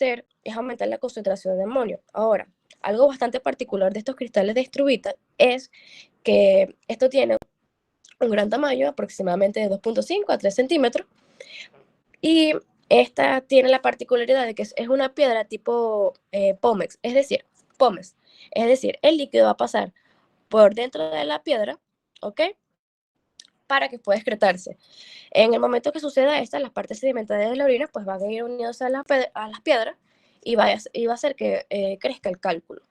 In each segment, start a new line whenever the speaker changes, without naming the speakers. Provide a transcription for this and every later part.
hacer es aumentar la concentración de amonio. Ahora, algo bastante particular de estos cristales de struvita es que esto tiene un gran tamaño, aproximadamente de 2.5 a 3 centímetros, y esta tiene la particularidad de que es una piedra tipo pómez, es decir, el líquido va a pasar por dentro de la piedra, ¿ok? Para que pueda excretarse. En el momento que suceda esto, las partes sedimentarias de la orina pues van a ir unidas a las piedras y va a hacer que crezca el cálculo.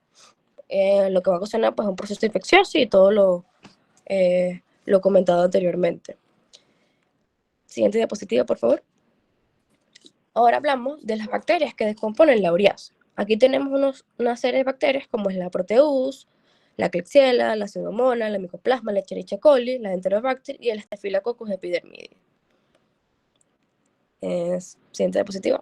Lo que va a ocasionar pues un proceso infeccioso y todo lo comentado anteriormente. Siguiente diapositiva, por favor. Ahora hablamos de las bacterias que descomponen la ureasa. Aquí tenemos una serie de bacterias como es la Proteus, la Klebsiella, la Pseudomonas, la Mycoplasma, la Escherichia coli, la Enterobacter y el Staphylococcus epidermidis. Siguiente diapositiva.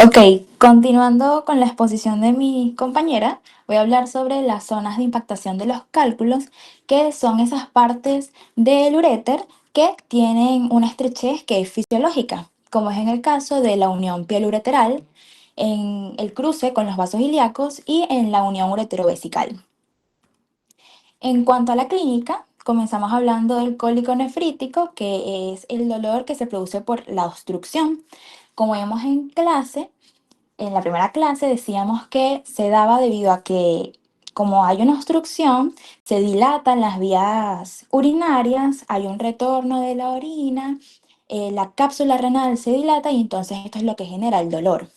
Ok, continuando con la exposición de mi compañera, voy a hablar sobre las zonas de impactación de los cálculos, que son esas partes del uréter que tienen una estrechez que es fisiológica, como es en el caso de la unión piel-ureteral, en el cruce con los vasos ilíacos y en la unión ureterovesical. En cuanto a la clínica, comenzamos hablando del cólico nefrítico, que es el dolor que se produce por la obstrucción. Como vemos en clase, en la primera clase decíamos que se daba debido a que como hay una obstrucción, se dilatan las vías urinarias, hay un retorno de la orina, la cápsula renal se dilata y entonces esto es lo que genera el dolor.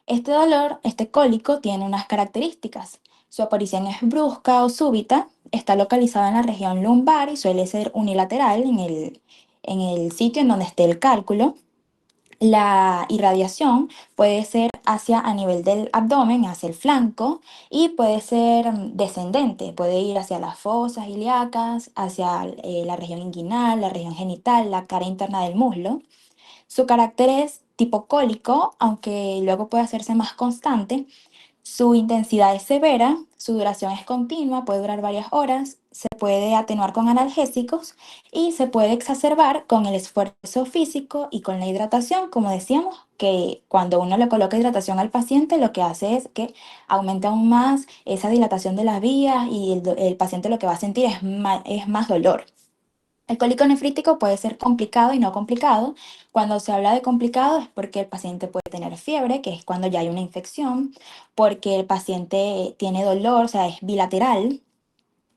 Este dolor, este cólico, tiene unas características. Su aparición es brusca o súbita, está localizada en la región lumbar y suele ser unilateral en el sitio en donde esté el cálculo. La irradiación puede ser hacia a nivel del abdomen, hacia el flanco, y puede ser descendente, puede ir hacia las fosas ilíacas, hacia la región inguinal, la región genital, la cara interna del muslo. Su carácter es tipo cólico, aunque luego puede hacerse más constante. Su intensidad es severa, su duración es continua, puede durar varias horas, se puede atenuar con analgésicos y se puede exacerbar con el esfuerzo físico y con la hidratación, como decíamos, que cuando uno le coloca hidratación al paciente lo que hace es que aumenta aún más esa dilatación de las vías y el paciente lo que va a sentir es más dolor. El cólico nefrítico puede ser complicado y no complicado. Cuando se habla de complicado es porque el paciente puede tener fiebre, que es cuando ya hay una infección, porque el paciente tiene dolor, o sea, es bilateral,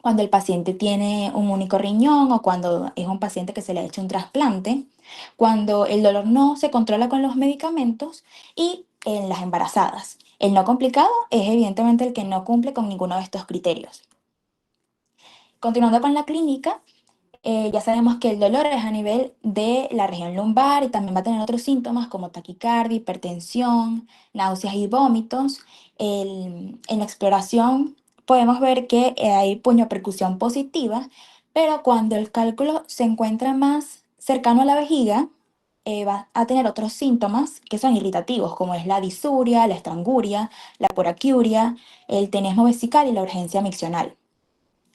cuando el paciente tiene un único riñón o cuando es un paciente que se le ha hecho un trasplante, cuando el dolor no se controla con los medicamentos y en las embarazadas. El no complicado es evidentemente el que no cumple con ninguno de estos criterios. Continuando con la clínica, ya sabemos que el dolor es a nivel de la región lumbar y también va a tener otros síntomas como taquicardia, hipertensión, náuseas y vómitos. En la exploración podemos ver que hay puñopercusión positiva, pero cuando el cálculo se encuentra más cercano a la vejiga, va a tener otros síntomas que son irritativos, como es la disuria, la estranguria, la poraquiuria, el tenesmo vesical y la urgencia miccional.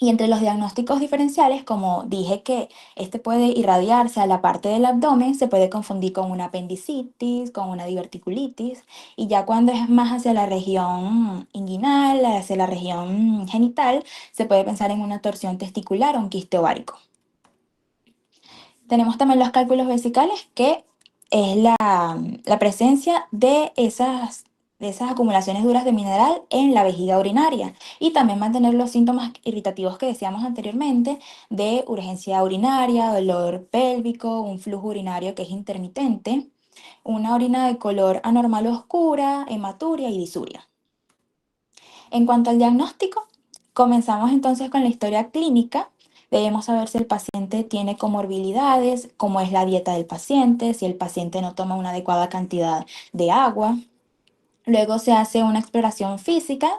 Y entre los diagnósticos diferenciales, como dije que este puede irradiarse a la parte del abdomen, se puede confundir con una apendicitis, con una diverticulitis, y ya cuando es más hacia la región inguinal, hacia la región genital, se puede pensar en una torsión testicular o un quiste ovárico. Tenemos también los cálculos vesicales, que es la presencia de esas acumulaciones duras de mineral en la vejiga urinaria y también mantener los síntomas irritativos que decíamos anteriormente de urgencia urinaria, dolor pélvico, un flujo urinario que es intermitente, una orina de color anormal oscura, hematuria y disuria. En cuanto al diagnóstico, comenzamos entonces con la historia clínica. Debemos saber si el paciente tiene comorbilidades, cómo es la dieta del paciente, si el paciente no toma una adecuada cantidad de agua. Luego se hace una exploración física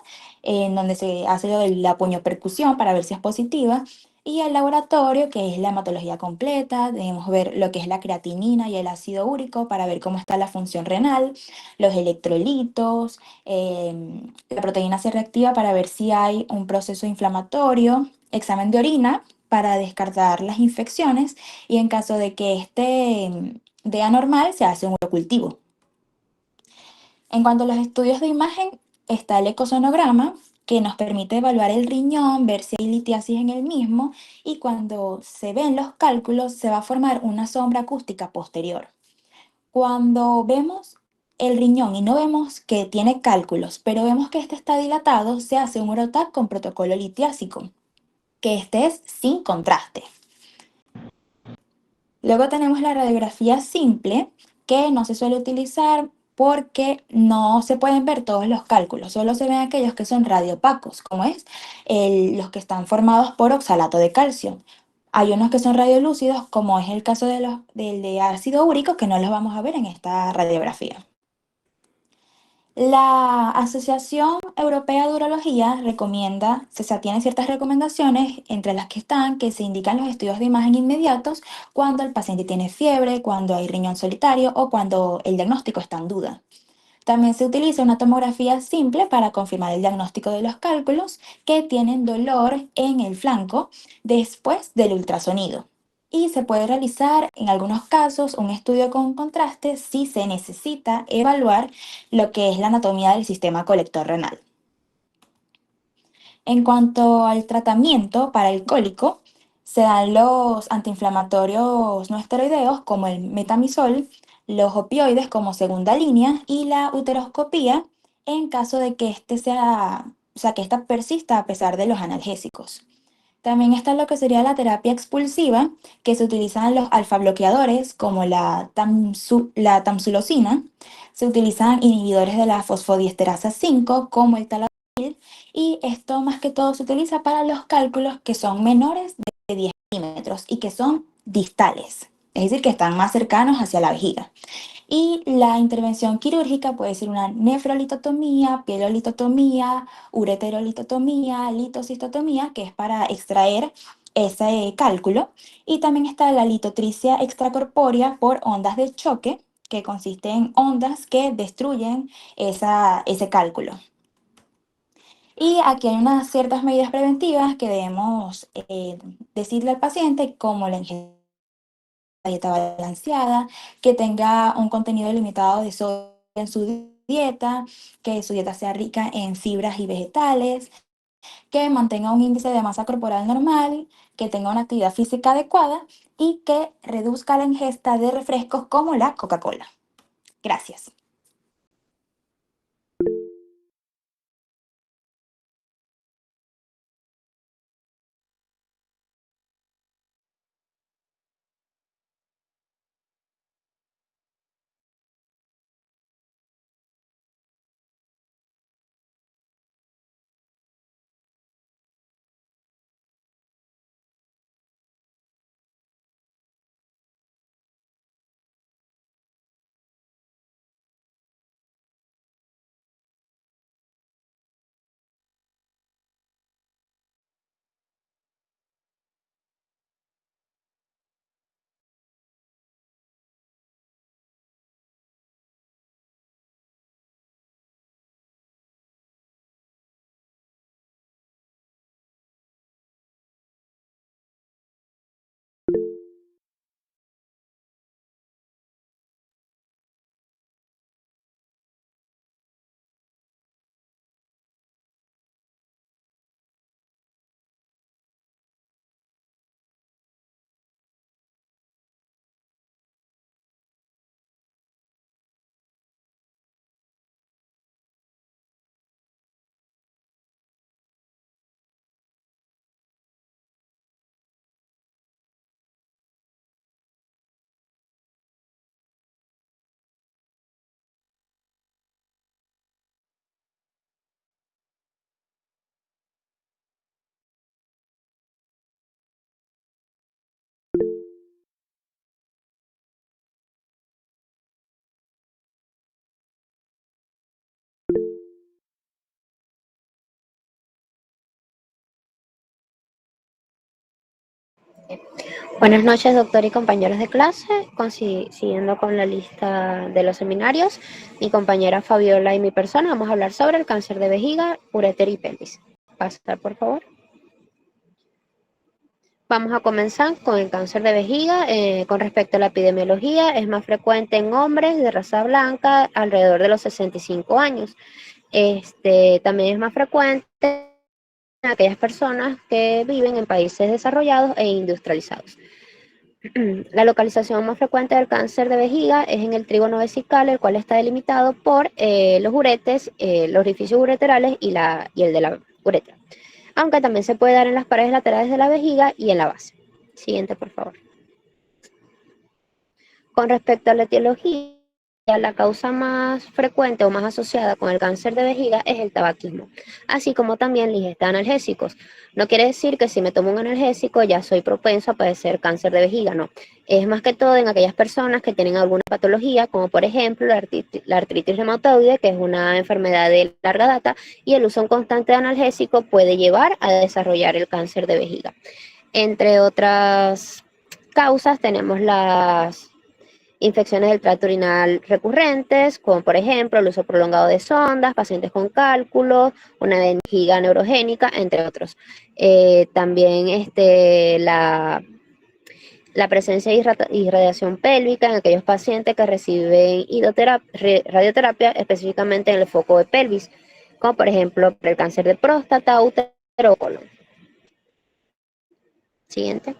en donde se hace lo de la puñopercusión para ver si es positiva. Y el laboratorio, que es la hematología completa, debemos ver lo que es la creatinina y el ácido úrico para ver cómo está la función renal, los electrolitos, la proteína C reactiva para ver si hay un proceso inflamatorio, examen de orina para descartar las infecciones y en caso de que esté de anormal se hace un urocultivo. En cuanto a los estudios de imagen, está el ecosonograma, que nos permite evaluar el riñón, ver si hay litiasis en el mismo, y cuando se ven los cálculos se va a formar una sombra acústica posterior. Cuando vemos el riñón y no vemos que tiene cálculos, pero vemos que este está dilatado, se hace un UROTAC con protocolo litiásico, que este es sin contraste. Luego tenemos la radiografía simple, que no se suele utilizar porque no se pueden ver todos los cálculos, solo se ven aquellos que son radiopacos, como es los que están formados por oxalato de calcio. Hay unos que son radiolúcidos, como es el caso del de ácido úrico, que no los vamos a ver en esta radiografía. La Asociación Europea de Urología recomienda, o sea, tiene ciertas recomendaciones, entre las que están que se indican los estudios de imagen inmediatos cuando el paciente tiene fiebre, cuando hay riñón solitario o cuando el diagnóstico está en duda. También se utiliza una tomografía simple para confirmar el diagnóstico de los cálculos que tienen dolor en el flanco después del ultrasonido. Y se puede realizar en algunos casos un estudio con contraste si se necesita evaluar lo que es la anatomía del sistema colector renal. En cuanto al tratamiento para el cólico, se dan los antiinflamatorios no esteroideos como el metamizol, los opioides como segunda línea y la uteroscopía en caso de que que esta persista a pesar de los analgésicos. También está lo que sería la terapia expulsiva, que se utilizan los alfa bloqueadores como la tamsulosina, se utilizan inhibidores de la fosfodiesterasa 5 como el tadalafil, y esto más que todo se utiliza para los cálculos que son menores de 10 milímetros y que son distales, es decir, que están más cercanos hacia la vejiga. Y la intervención quirúrgica puede ser una nefrolitotomía, pielolitotomía, ureterolitotomía, litocistotomía, que es para extraer ese cálculo. Y también está la litotricia extracorpórea por ondas de choque, que consiste en ondas que destruyen ese cálculo. Y aquí hay unas ciertas medidas preventivas que debemos decirle al paciente, como la ingesta dieta balanceada, que tenga un contenido limitado de sodio en su dieta, que su dieta sea rica en fibras y vegetales, que mantenga un índice de masa corporal normal, que tenga una actividad física adecuada y que reduzca la ingesta de refrescos como la Coca-Cola. Gracias.
Buenas noches, doctor y compañeros de clase. Siguiendo con la lista de los seminarios, mi compañera Fabiola y mi persona vamos a hablar sobre el cáncer de vejiga, ureter y pelvis. Pasar, por favor. Vamos a comenzar con el cáncer de vejiga. Con respecto a la epidemiología, es más frecuente en hombres de raza blanca alrededor de los 65 años. También es más frecuente en aquellas personas que viven en países desarrollados e industrializados. La localización más frecuente del cáncer de vejiga es en el trígono vesical, el cual está delimitado por los uretes, los orificios ureterales y el de la uretra. Aunque también se puede dar en las paredes laterales de la vejiga y en la base. Siguiente, por favor. Con respecto a la etiología, la causa más frecuente o más asociada con el cáncer de vejiga es el tabaquismo, así como también la ingesta de analgésicos. No quiere decir que si me tomo un analgésico ya soy propenso a padecer cáncer de vejiga, no. Es más que todo en aquellas personas que tienen alguna patología, como por ejemplo la artritis reumatoide, que es una enfermedad de larga data, y el uso constante de analgésico puede llevar a desarrollar el cáncer de vejiga. Entre otras causas tenemos las infecciones del tracto urinal recurrentes, como por ejemplo el uso prolongado de sondas, pacientes con cálculos, una vejiga neurogénica, entre otros. También la presencia de irradiación pélvica en aquellos pacientes que reciben radioterapia, específicamente en el foco de pelvis, como por ejemplo el cáncer de próstata, útero o colon. Siguiente.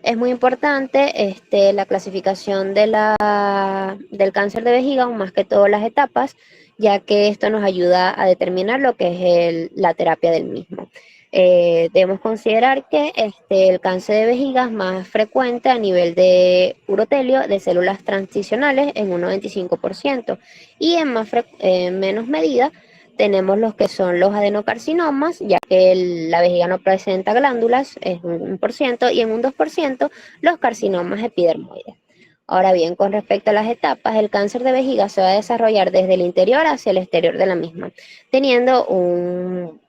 Es muy importante la clasificación del cáncer de vejiga, aún más que todas las etapas, ya que esto nos ayuda a determinar lo que es la terapia del mismo. Debemos considerar que el cáncer de vejiga es más frecuente a nivel de urotelio de células transicionales en un 95% y en menos medida tenemos los que son los adenocarcinomas, ya que la vejiga no presenta glándulas, es un 1%, y en un 2% los carcinomas epidermoides. Ahora bien, con respecto a las etapas, el cáncer de vejiga se va a desarrollar desde el interior hacia el exterior de la misma, teniendo un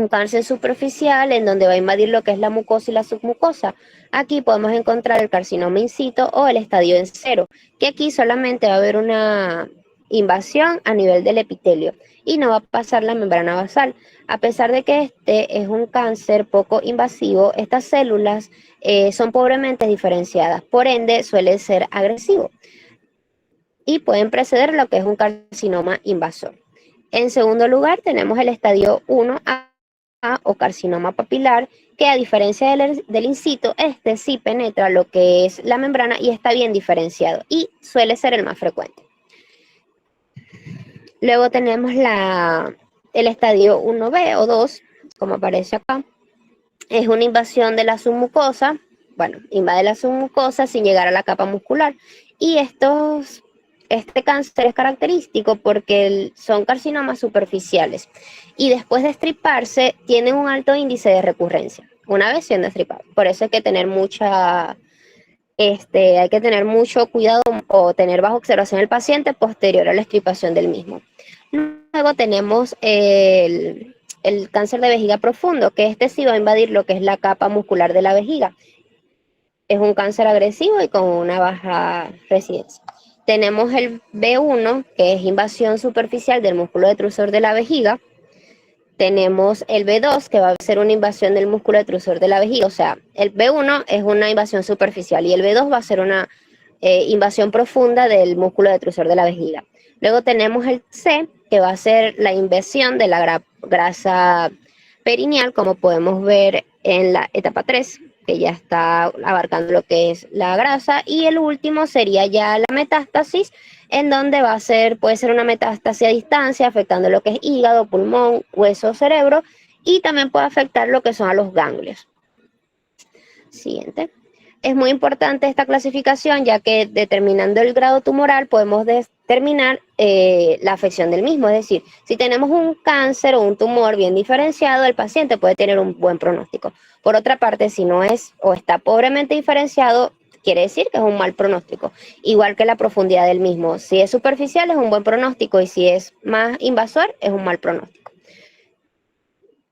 cáncer superficial en donde va a invadir lo que es la mucosa y la submucosa. Aquí podemos encontrar el carcinoma in situ o el estadio en cero, que aquí solamente va a haber una invasión a nivel del epitelio y no va a pasar la membrana basal. A pesar de que este es un cáncer poco invasivo, estas células son pobremente diferenciadas, por ende suele ser agresivo y pueden preceder lo que es un carcinoma invasor. En segundo lugar, tenemos el estadio 1A o carcinoma papilar, que a diferencia del in situ, este sí penetra lo que es la membrana y está bien diferenciado y suele ser el más frecuente. Luego tenemos el estadio 1B o 2, como aparece acá. Es una invasión de la submucosa, bueno, invade la submucosa sin llegar a la capa muscular. Y este cáncer es característico porque son carcinomas superficiales y después de estriparse tienen un alto índice de recurrencia, una vez siendo estripado. Por eso hay que tener hay que tener mucho cuidado o tener bajo observación el paciente posterior a la estripación del mismo. Luego tenemos el cáncer de vejiga profundo, que sí va a invadir lo que es la capa muscular de la vejiga. Es un cáncer agresivo y con una baja residencia. Tenemos el B1, que es invasión superficial del músculo detrusor de la vejiga. Tenemos el B2, que va a ser una invasión del músculo detrusor de la vejiga. O sea, el B1 es una invasión superficial y el B2 va a ser una invasión profunda del músculo detrusor de la vejiga. Luego tenemos el C, que va a ser la invasión de la grasa perineal, como podemos ver en la etapa 3, que ya está abarcando lo que es la grasa. Y el último sería ya la metástasis, en donde puede ser una metástasis a distancia, afectando lo que es hígado, pulmón, hueso, cerebro, y también puede afectar lo que son a los ganglios. Siguiente. Es muy importante esta clasificación, ya que determinando el grado tumoral podemos determinar la afección del mismo. Es decir, si tenemos un cáncer o un tumor bien diferenciado, el paciente puede tener un buen pronóstico. Por otra parte, si no es o está pobremente diferenciado, quiere decir que es un mal pronóstico. Igual que la profundidad del mismo. Si es superficial es un buen pronóstico y si es más invasor es un mal pronóstico.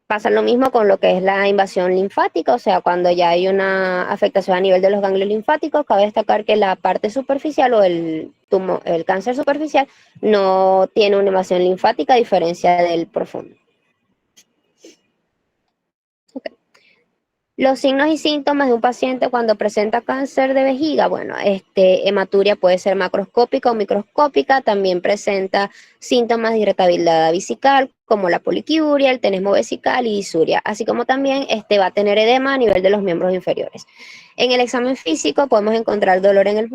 Pasa lo mismo con lo que es la invasión linfática, o sea, cuando ya hay una afectación a nivel de los ganglios linfáticos, cabe destacar que la parte superficial o el cáncer superficial no tiene una invasión linfática a diferencia del profundo. Okay. Los signos y síntomas de un paciente cuando presenta cáncer de vejiga, bueno, hematuria puede ser macroscópica o microscópica, también presenta síntomas de irritabilidad vesical, como la poliquiuria, el tenesmo vesical y disuria, así como también va a tener edema a nivel de los miembros inferiores. En el examen físico podemos encontrar dolor en el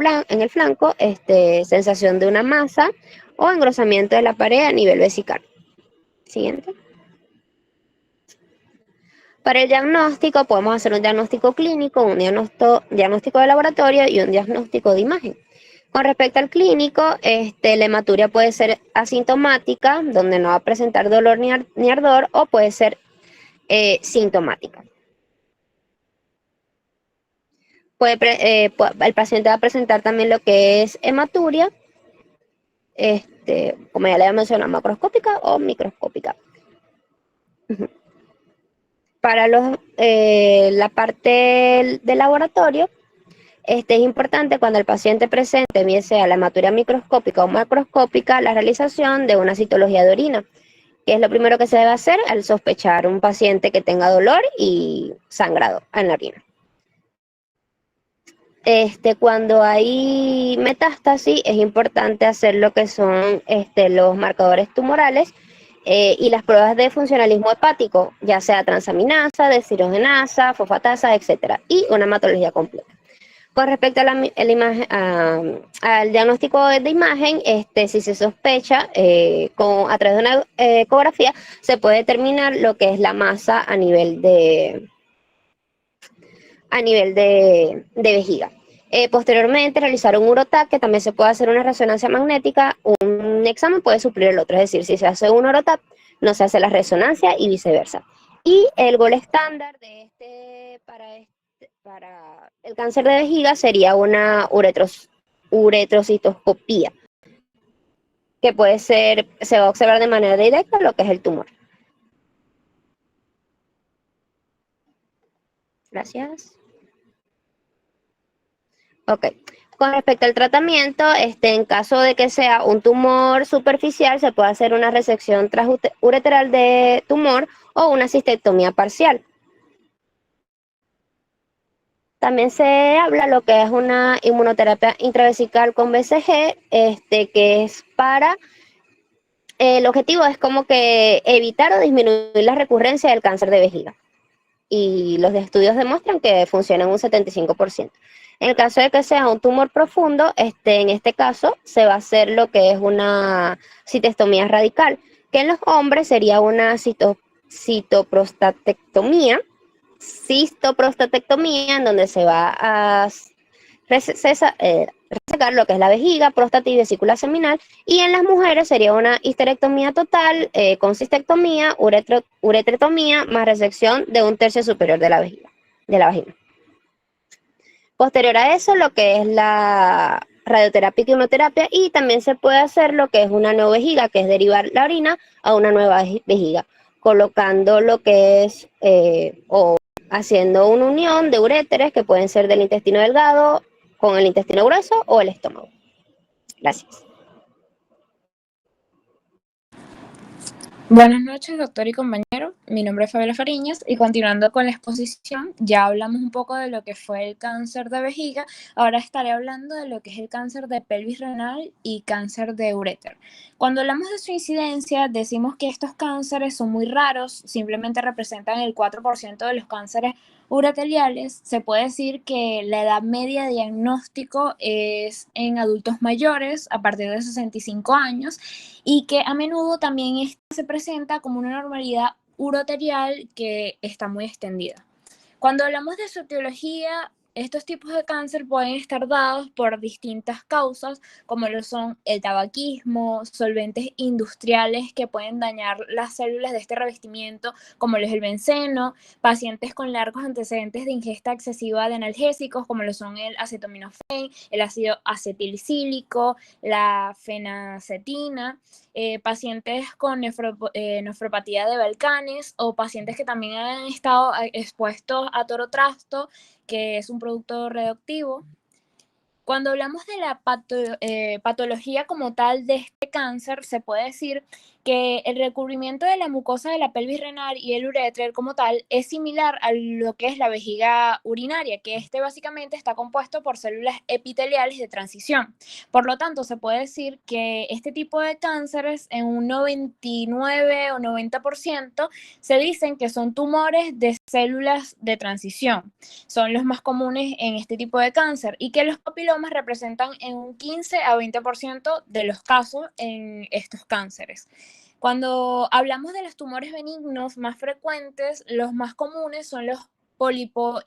flanco, sensación de una masa o engrosamiento de la pared a nivel vesical. Siguiente. Para el diagnóstico podemos hacer un diagnóstico clínico, un diagnóstico de laboratorio y un diagnóstico de imagen. Con respecto al clínico, la hematuria puede ser asintomática, donde no va a presentar dolor ni ardor, o puede ser sintomática. El paciente va a presentar también lo que es hematuria, como ya le había mencionado, macroscópica o microscópica. Para la parte del laboratorio, es importante cuando el paciente presente, bien sea la hematuria microscópica o macroscópica, la realización de una citología de orina, que es lo primero que se debe hacer al sospechar un paciente que tenga dolor y sangrado en la orina. Cuando hay metástasis, es importante hacer lo que son los marcadores tumorales y las pruebas de funcionalismo hepático, ya sea transaminasa, deshidrogenasa, fosfatasa, etc. Y una hematología completa. Con respecto a al diagnóstico de imagen, si se sospecha a través de una ecografía, se puede determinar lo que es la masa a nivel de vejiga. Posteriormente, realizar un urotac, que también se puede hacer una resonancia magnética. Un examen puede suplir el otro, es decir, si se hace un urotac, no se hace la resonancia y viceversa. Y el gol estándar para el cáncer de vejiga sería una uretrocitoscopía, que se va a observar de manera directa lo que es el tumor. Gracias. Ok. Con respecto al tratamiento, en caso de que sea un tumor superficial, se puede hacer una resección transureteral de tumor o una cistectomía parcial. También se habla lo que es una inmunoterapia intravesical con BCG, que es el objetivo es como que evitar o disminuir la recurrencia del cáncer de vejiga. Y los estudios demuestran que funciona en un 75%. En el caso de que sea un tumor profundo, en este caso se va a hacer lo que es una citostomía radical, que en los hombres sería una cistoprostatectomía, en donde se va a resecar lo que es la vejiga, próstata y vesícula seminal, y en las mujeres sería una histerectomía total con cistectomía, uretrectomía, más resección de un tercio superior de la vagina. Posterior a eso, lo que es la radioterapia y quimioterapia, y también se puede hacer lo que es una nueva vejiga, que es derivar la orina a una nueva vejiga, colocando lo que es o haciendo una unión de uréteres que pueden ser del intestino delgado con el intestino grueso o el estómago. Gracias.
Buenas noches, doctor y compañero. Mi nombre es Fabiola Fariñas y continuando con la exposición, ya hablamos un poco de lo que fue el cáncer de vejiga. Ahora estaré hablando de lo que es el cáncer de pelvis renal y cáncer de uréter. Cuando hablamos de su incidencia, decimos que estos cánceres son muy raros, simplemente representan el 4% de los cánceres ureteliales. Se puede decir que la edad media de diagnóstico es en adultos mayores a partir de 65 años y que a menudo también se presenta como una normalidad uroterial que está muy extendida. Cuando hablamos de su etiología, estos tipos de cáncer pueden estar dados por distintas causas, como lo son el tabaquismo, solventes industriales que pueden dañar las células de este revestimiento, como lo es el benceno, pacientes con largos antecedentes de ingesta excesiva de analgésicos, como lo son el acetaminofén, el ácido acetilcílico, la fenacetina, pacientes con nefropatía de Balcanes o pacientes que también han estado expuestos a torotrasto, que es un producto radioactivo. Cuando hablamos de la patología como tal de este cáncer, se puede decir que el recubrimiento de la mucosa de la pelvis renal y el uréter como tal es similar a lo que es la vejiga urinaria, que este básicamente está compuesto por células epiteliales de transición. Por lo tanto, se puede decir que este tipo de cánceres en un 99 o 90% se dicen que son tumores de células de transición. Son los más comunes en este tipo de cáncer y que los papilomas representan en un 15 a 20% de los casos en estos cánceres. Cuando hablamos de los tumores benignos más frecuentes, los más comunes son los pólipos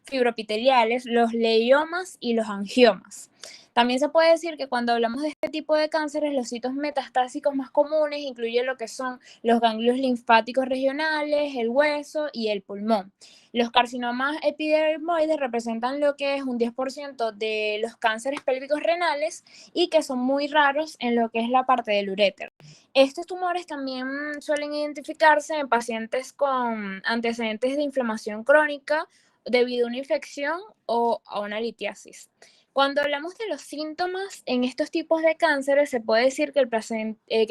fibroepiteliales, los leiomas y los angiomas. También se puede decir que cuando hablamos de este tipo de cánceres, los sitios metastásicos más comunes incluyen lo que son los ganglios linfáticos regionales, el hueso y el pulmón. Los carcinomas epidermoides representan lo que es un 10% de los cánceres pélvicos renales y que son muy raros en lo que es la parte del uréter. Estos tumores también suelen identificarse en pacientes con antecedentes de inflamación crónica debido a una infección o a una litiasis. Cuando hablamos de los síntomas en estos tipos de cánceres, se puede decir que el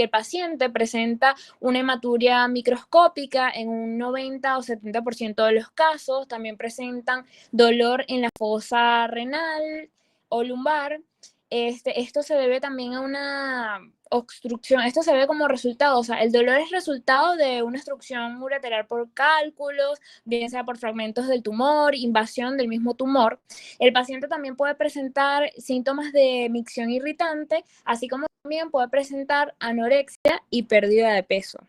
paciente presenta una hematuria microscópica en un 90 o 70% de los casos. También presentan dolor en la fosa renal o lumbar. Esto se debe también a una obstrucción, esto se ve como resultado, o sea, el dolor es resultado de una obstrucción ureteral por cálculos, bien sea por fragmentos del tumor, invasión del mismo tumor. El paciente también puede presentar síntomas de micción irritante, así como también puede presentar anorexia y pérdida de peso.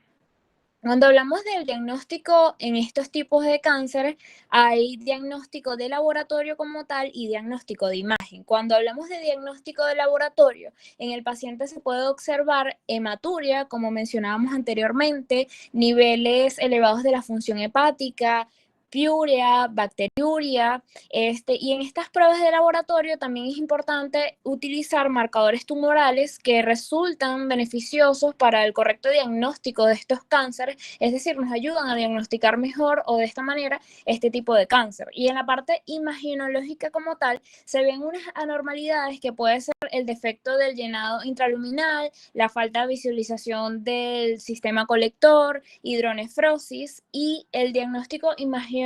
Cuando hablamos del diagnóstico en estos tipos de cánceres, hay diagnóstico de laboratorio como tal y diagnóstico de imagen. Cuando hablamos de diagnóstico de laboratorio, en el paciente se puede observar hematuria, como mencionábamos anteriormente, niveles elevados de la función hepática, piuria, bacteriuria, y en estas pruebas de laboratorio también es importante utilizar marcadores tumorales que resultan beneficiosos para el correcto diagnóstico de estos cánceres, es decir, nos ayudan a diagnosticar mejor o de esta manera este tipo de cáncer. Y en la parte imaginológica como tal, se ven unas anormalidades que puede ser el defecto del llenado intraluminal, la falta de visualización del sistema colector, hidronefrosis y el diagnóstico imaginológico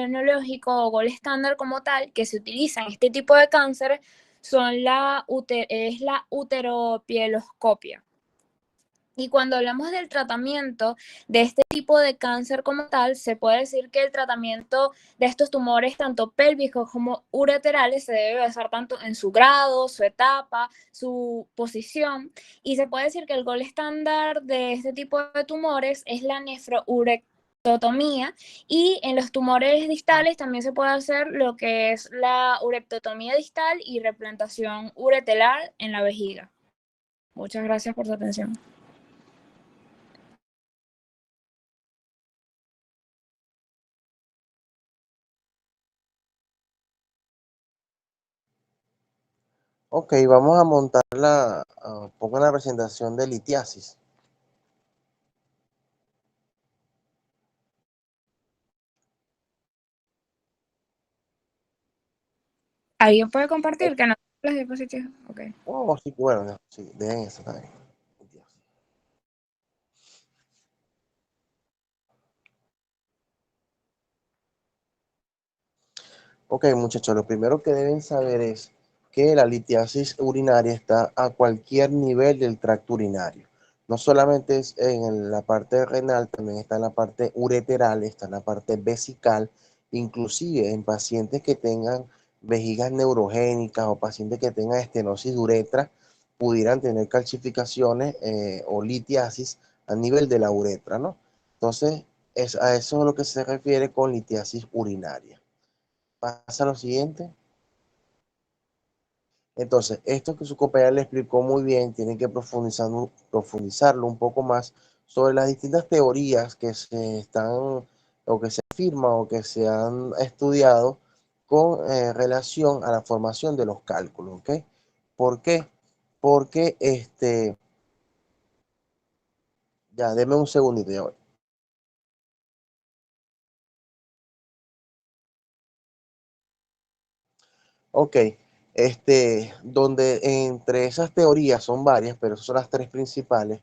o gold estándar como tal que se utiliza en este tipo de cáncer es la uteropieloscopia. Y cuando hablamos del tratamiento de este tipo de cáncer como tal, se puede decir que el tratamiento de estos tumores, tanto pélvicos como ureterales, se debe basar tanto en su grado, su etapa, su posición. Y se puede decir que el gold estándar de este tipo de tumores es la nefrourectomía. Y en los tumores distales también se puede hacer lo que es la urectotomía distal y replantación ureteral en la vejiga. Muchas gracias por su atención.
Ok, vamos a montar pongo la presentación de litiasis.
¿Alguien puede compartir que no las diapositivas? Ok.
Oh, sí, bueno, sí, dejen eso también. Litiasis. Ok, muchachos, lo primero que deben saber es que la litiasis urinaria está a cualquier nivel del tracto urinario. No solamente es en la parte renal, también está en la parte ureteral, está en la parte vesical, inclusive en pacientes que tengan vejigas neurogénicas o pacientes que tengan estenosis de uretra, pudieran tener calcificaciones o litiasis a nivel de la uretra, ¿no? Entonces, a eso es a lo que se refiere con litiasis urinaria. Pasa lo siguiente. Entonces, esto que su compañera le explicó muy bien, tienen que profundizarlo un poco más sobre las distintas teorías que se están o que se afirman o que se han estudiado con relación a la formación de los cálculos, ¿ok? ¿Por qué? Porque ya, deme un segundito, ya voy. Ok, donde entre esas teorías son varias, pero son las tres principales,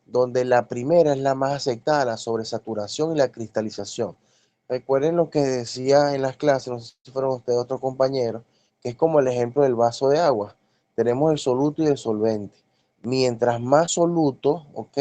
donde la primera es la más aceptada, la sobresaturación y la cristalización. Recuerden lo que decía en las clases, no sé si fueron ustedes otros compañeros, que es como el ejemplo del vaso de agua. Tenemos el soluto y el solvente. Mientras más soluto, ¿ok?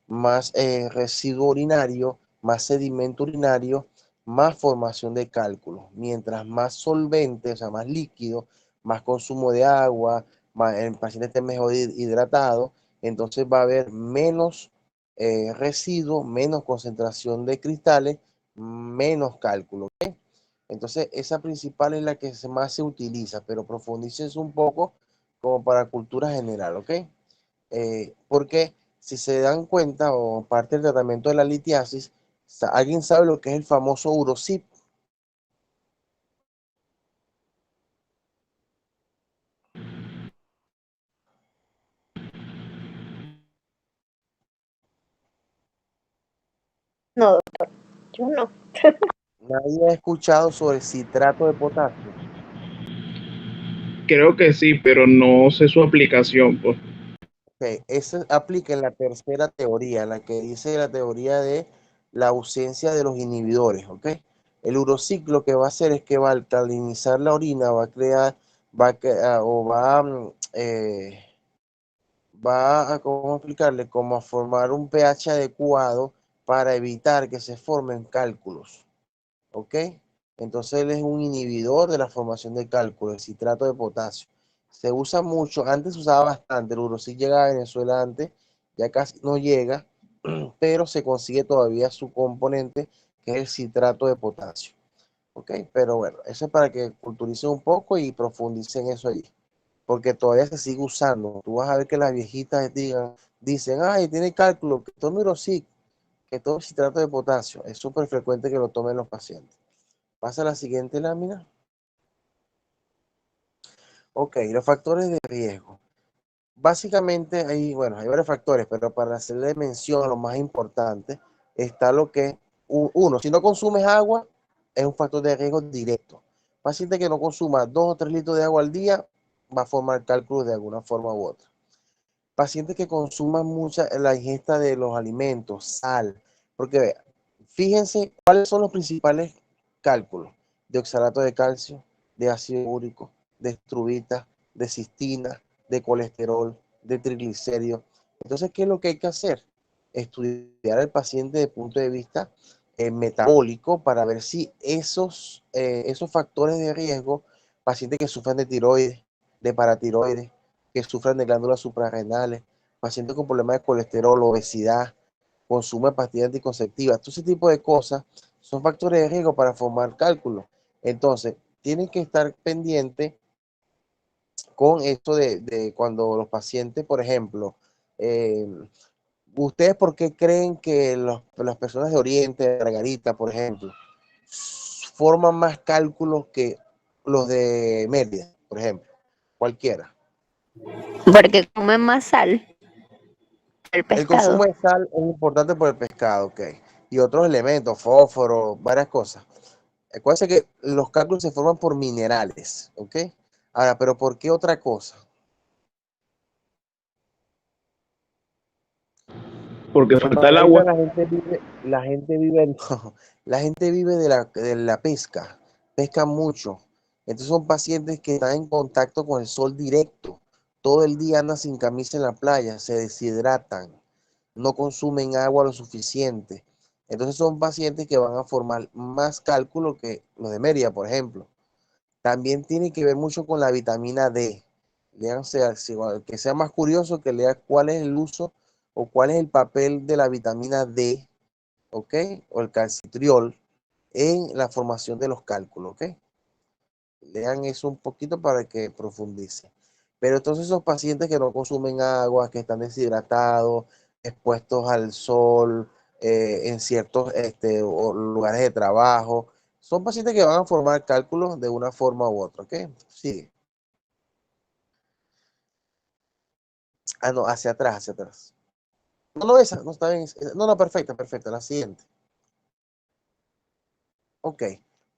Más residuo urinario, más sedimento urinario, más formación de cálculos. Mientras más solvente, o sea, más líquido, más consumo de agua, más, el paciente esté mejor hidratado, entonces va a haber menos residuo, menos concentración de cristales, menos cálculo. ¿Okay? Entonces, esa principal es la que más se utiliza, pero profundícense un poco como para cultura general, ¿ok? Porque si se dan cuenta o parte del tratamiento de la litiasis, ¿alguien sabe lo que es el famoso Urosip?
No, doctor, yo no.
Nadie ha escuchado sobre el citrato de potasio.
Creo que sí, pero no sé su aplicación, pues.
Okay. Eso aplica en la tercera teoría, la que dice la teoría de la ausencia de los inhibidores, ¿ok? El urociclo que va a hacer es que va a alcalinizar la orina, va a crear, o va a, ¿cómo explicarle? Como a formar un pH adecuado para evitar que se formen cálculos, ¿ok? Entonces él es un inhibidor de la formación de cálculos, el citrato de potasio. Se usa mucho, antes se usaba bastante, el Urosip llegaba a Venezuela antes, ya casi no llega, pero se consigue todavía su componente, que es el citrato de potasio. ¿Ok? Pero bueno, eso es para que culturicen un poco y profundicen eso allí, porque todavía se sigue usando. Tú vas a ver que las viejitas dicen, ay, tiene cálculo, que tome Urosip, que tome citrato de potasio. Es súper frecuente que lo tomen los pacientes. Pasa a la siguiente lámina. Ok, los factores de riesgo. Básicamente bueno, hay varios factores, pero para hacerle mención a lo más importante, está lo que, uno, si no consumes agua, es un factor de riesgo directo. Paciente que no consuma 2 o 3 litros de agua al día, va a formar cálculos de alguna forma u otra. Pacientes que consuman mucha la ingesta de los alimentos, sal, porque vea, fíjense cuáles son los principales cálculos: de oxalato de calcio, de ácido úrico, de estrubita, de cistina, de colesterol, de triglicéridos. Entonces, ¿qué es lo que hay que hacer? Estudiar al paciente desde el punto de vista metabólico para ver si esos factores de riesgo, pacientes que sufran de tiroides, de paratiroides, que sufran de glándulas suprarrenales, pacientes con problemas de colesterol, obesidad, consumo de pastillas anticonceptivas, todo ese tipo de cosas son factores de riesgo para formar cálculos. Entonces, tienen que estar pendientes con esto de cuando los pacientes, por ejemplo, ¿ustedes por qué creen que las personas de Oriente, de Margarita, por ejemplo, forman más cálculos que los de Mérida, por ejemplo? Cualquiera.
Porque comen más sal, el
El consumo
pescado.
de sal es importante por el pescado, ok. Y otros elementos, fósforo, varias cosas. Acuérdense que los cálculos se forman por minerales, ok. Ahora, pero ¿por qué otra cosa?
Porque
En
falta el
Margarita
agua.
no, la gente vive de la pesca, pescan mucho. Entonces son pacientes que están en contacto con el sol directo. Todo el día andan sin camisa en la playa, se deshidratan, no consumen agua lo suficiente. Entonces son pacientes que van a formar más cálculo que los de Mérida, por ejemplo. También tiene que ver mucho con la vitamina D. Léanse, que sea más curioso, que lea cuál es el uso o cuál es el papel de la vitamina D, ¿ok? O el calcitriol en la formación de los cálculos, ¿ok? Lean eso un poquito para que profundice. Pero entonces esos pacientes que no consumen agua, que están deshidratados, expuestos al sol, en ciertos lugares de trabajo, son pacientes que van a formar cálculos de una forma u otra, ¿ok? Sigue. Ah, no, hacia atrás, hacia atrás. No, no, esa, no está bien. No, no, perfecta, perfecta, la siguiente. Ok.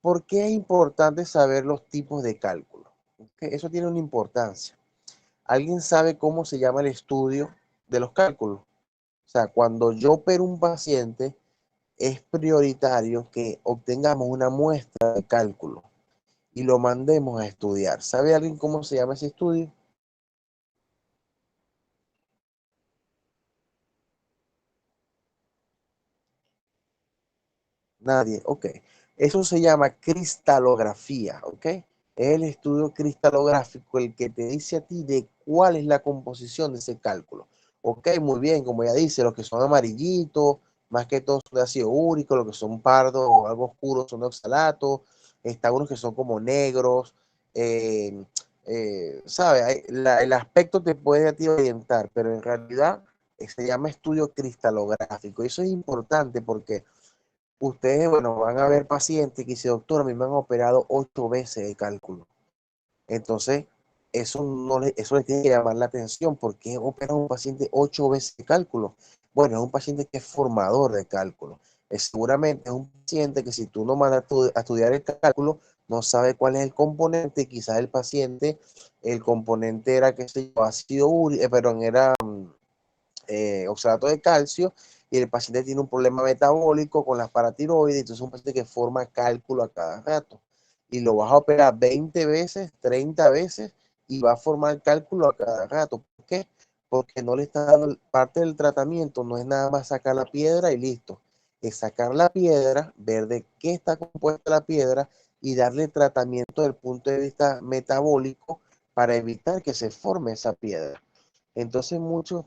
¿Por qué es importante saber los tipos de cálculo? Eso tiene una importancia. ¿Alguien sabe cómo se llama el estudio de los cálculos? O sea, cuando yo opero un paciente, es prioritario que obtengamos una muestra de cálculo y lo mandemos a estudiar. ¿Sabe alguien cómo se llama ese estudio? Nadie, ok. Eso se llama cristalografía, ok. Es el estudio cristalográfico el que te dice a ti de cuál es la composición de ese cálculo. Ok, muy bien, como ya dice, los que son amarillitos, más que todo son de ácido úrico, los que son pardos o algo oscuros son de oxalato, están unos que son como negros, ¿sabe? El aspecto te puede a ti orientar, pero en realidad se llama estudio cristalográfico. Y eso es importante porque ustedes, bueno, van a ver pacientes que dicen, doctor, a mí me han operado 8 veces de cálculo. Entonces, eso le tiene que llamar la atención. ¿Por qué opera un paciente 8 veces de cálculo? Bueno, es un paciente que es formador de cálculo. Seguramente es un paciente que si tú no mandas a estudiar el cálculo, no sabe cuál es el componente. Quizás el paciente, el componente era, qué sé yo, ácido úrico, perdón, era oxalato de calcio, y el paciente tiene un problema metabólico con las paratiroides, entonces es un paciente que forma cálculo a cada rato. Y lo vas a operar 20 veces, 30 veces, y va a formar cálculo a cada rato. ¿Por qué? Porque no le está dando parte del tratamiento, no es nada más sacar la piedra y listo. Es sacar la piedra, ver de qué está compuesta la piedra y darle tratamiento desde el punto de vista metabólico para evitar que se forme esa piedra. Entonces, mucho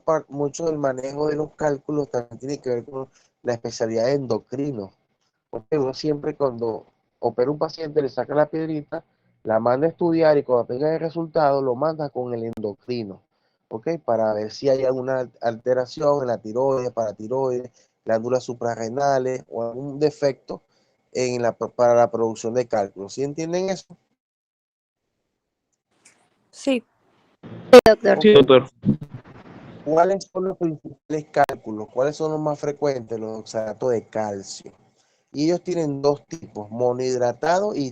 del manejo de los cálculos también tiene que ver con la especialidad de endocrino. Porque uno siempre cuando opera un paciente le saca la piedrita, la manda a estudiar y cuando tenga el resultado lo manda con el endocrino. ¿Ok? Para ver si hay alguna alteración en la tiroides, paratiroides, glándulas suprarrenales o algún defecto para la producción de cálculos. ¿Sí entienden eso?
Sí.
Sí, doctor.
Sí, doctor.
¿Cuáles son los principales cálculos? ¿Cuáles son los más frecuentes? Los oxalatos de calcio. Y ellos tienen dos tipos, monohidratado y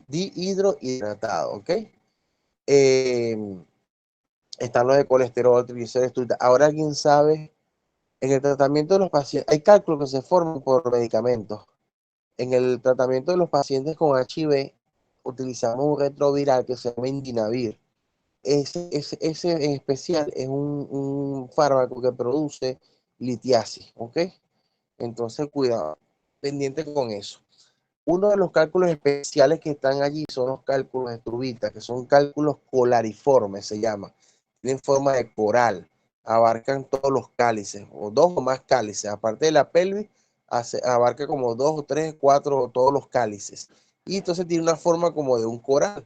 dihidrohidratado, ¿ok? Están los de colesterol, triglicéridos. Ahora, ¿alguien sabe? En el tratamiento de los pacientes, hay cálculos que se forman por medicamentos. En el tratamiento de los pacientes con HIV, utilizamos un retroviral que se llama Indinavir. Ese en especial es un fármaco que produce litiasis, ¿ok? Entonces, cuidado, pendiente con eso. Uno de los cálculos especiales que están allí son los cálculos de Strubita, que son cálculos colariformes, se llama. Tienen forma de coral, abarcan todos los cálices, o dos o más cálices. Aparte de la pelvis, abarca como 2 o 3, 4, todos los cálices. Y entonces tiene una forma como de un coral.